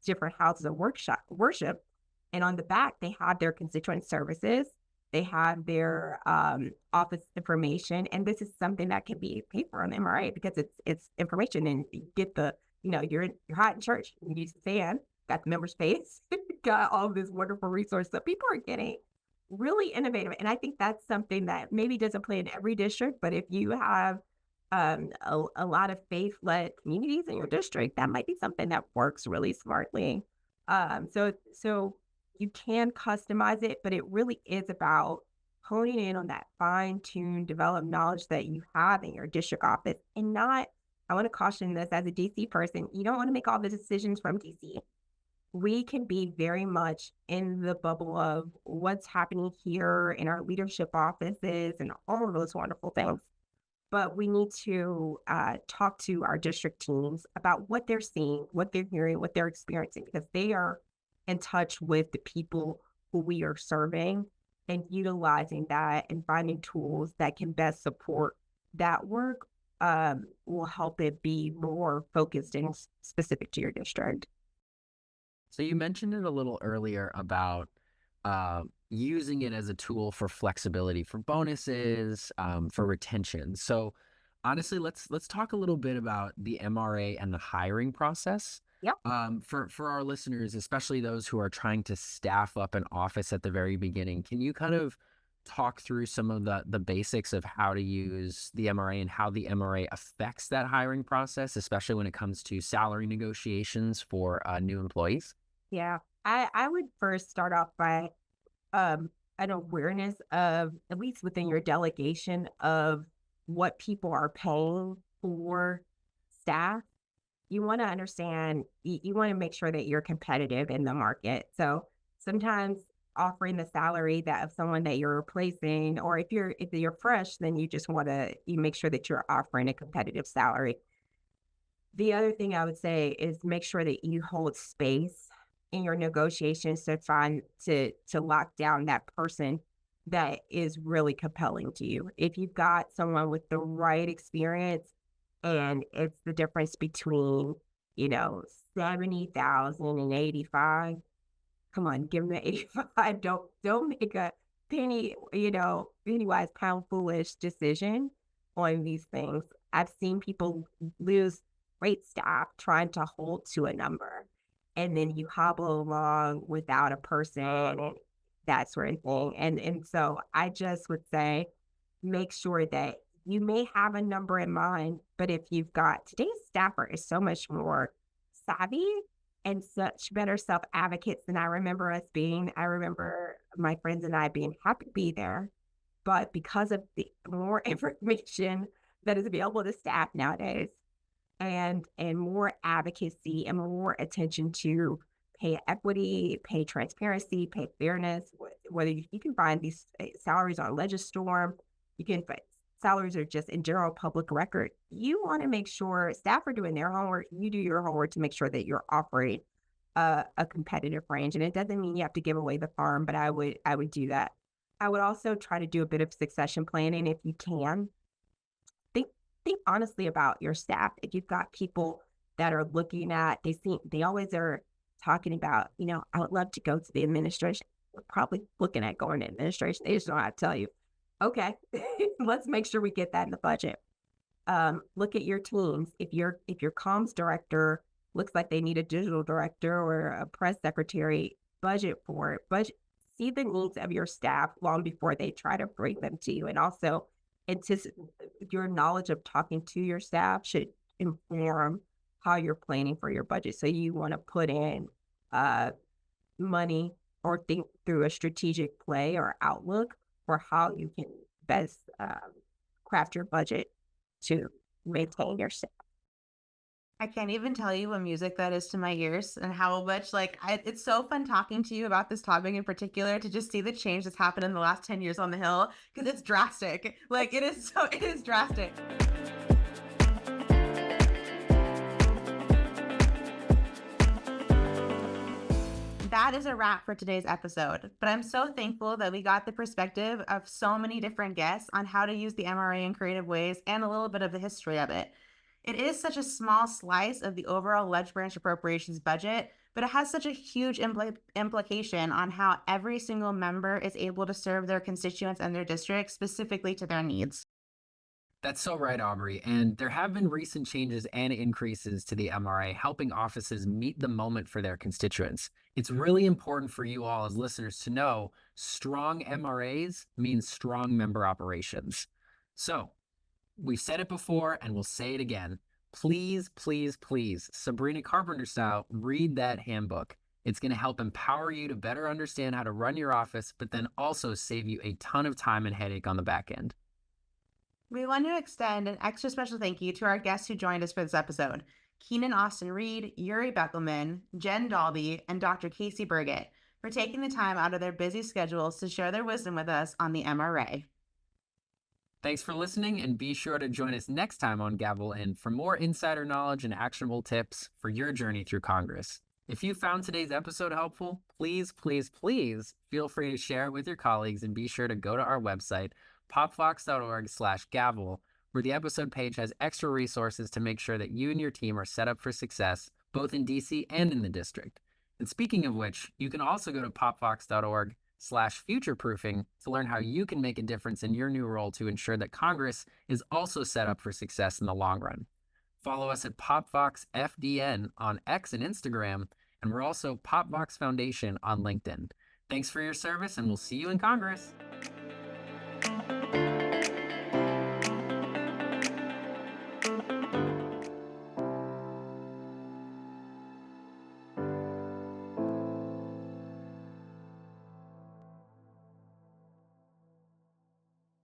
different houses of worship, and on the back they have their constituent services. They have their office information, and this is something that can be paid for on the MRA because it's information, and you get you're hot in church, you use the fan, got the member's face, got all this wonderful resource. So people are getting really innovative, and I think that's something that maybe doesn't play in every district, but if you have a lot of faith-led communities in your district, that might be something that works really smartly. So you can customize it, but it really is about honing in on that fine-tuned developed knowledge that you have in your district office and not, I want to caution this as a DC person, you don't want to make all the decisions from DC. We can be very much in the bubble of what's happening here in our leadership offices and all of those wonderful things. But we need to talk to our district teams about what they're seeing, what they're hearing, what they're experiencing, because they are in touch with the people who we are serving and utilizing that and finding tools that can best support that work will help it be more focused and specific to your district. So you mentioned it a little earlier about using it as a tool for flexibility, for bonuses, for retention. So honestly, let's talk a little bit about the MRA and the hiring process. Yep. For our listeners, especially those who are trying to staff up an office at the very beginning, can you kind of talk through some of the basics of how to use the MRA and how the MRA affects that hiring process, especially when it comes to salary negotiations for new employees? Yeah, I would first start off by an awareness of, at least within your delegation, of what people are paying for staff. You want to understand, you want to make sure that you're competitive in the market. So sometimes offering the salary that of someone that you're replacing, or if you're fresh, then you just want to you make sure that you're offering a competitive salary. The other thing I would say is make sure that you hold space in your negotiations to find to lock down that person that is really compelling to you. If you've got someone with the right experience and it's the difference between, 70,000 and 85, come on, give them the 85. Don't make a penny wise, pound foolish decision on these things. I've seen people lose great staff trying to hold to a number, and then you hobble along without a person and that sort of thing. And so I just would say, make sure that you may have a number in mind, but if you've got, today's staffer is so much more savvy and such better self advocates than I remember us being. I remember my friends and I being happy to be there, but because of the more information that is available to staff nowadays, and more advocacy and more attention to pay equity, pay transparency, pay fairness, whether you can find these salaries on Legistorm, you can find salaries are just in general public record. You want to make sure staff are doing their homework, you do your homework to make sure that you're offering a competitive range. And it doesn't mean you have to give away the farm, but I would do that. I would also try to do a bit of succession planning if you can. Think honestly about your staff. If you've got people that are looking at, they always are talking about, I would love to go to the administration. We're probably looking at going to administration. They just don't have to tell you. Okay, let's make sure we get that in the budget. Look at your teams. If your comms director looks like they need a digital director or a press secretary, budget for it. See the needs of your staff long before they try to bring them to you. And also, your knowledge of talking to your staff should inform how you're planning for your budget. So you want to put in money or think through a strategic play or outlook for how you can best craft your budget to maintain your staff. I can't even tell you what music that is to my ears and how much it's so fun talking to you about this topic in particular, to just see the change that's happened in the last 10 years on the Hill, because it's drastic. It is drastic. That is a wrap for today's episode, but I'm so thankful that we got the perspective of so many different guests on how to use the MRA in creative ways and a little bit of the history of it. It is such a small slice of the overall ledge branch appropriations budget, but it has such a huge implication on how every single member is able to serve their constituents and their district specifically to their needs. That's so right, Aubrey. And there have been recent changes and increases to the MRA, helping offices meet the moment for their constituents. It's really important for you all as listeners to know strong MRAs means strong member operations. So we've said it before and we'll say it again. Please, please, please, Sabrina Carpenter style, read that handbook. It's going to help empower you to better understand how to run your office, but then also save you a ton of time and headache on the back end. We want to extend an extra special thank you to our guests who joined us for this episode: Keenan Austin Reed, Yuri Beckelman, Jen Daulby, and Dr. Casey Burgat, for taking the time out of their busy schedules to share their wisdom with us on the MRA. Thanks for listening, and be sure to join us next time on Gavel In for more insider knowledge and actionable tips for your journey through Congress. If you found today's episode helpful, please, please, please feel free to share it with your colleagues, and be sure to go to our website, popfox.org/gavel, where the episode page has extra resources to make sure that you and your team are set up for success, both in DC and in the district. And speaking of which, you can also go to popfox.org/futureproofing to learn how you can make a difference in your new role to ensure that Congress is also set up for success in the long run. Follow us at PopVoxFDN on X and Instagram, and we're also PopVox Foundation on LinkedIn. Thanks for your service, and we'll see you in Congress.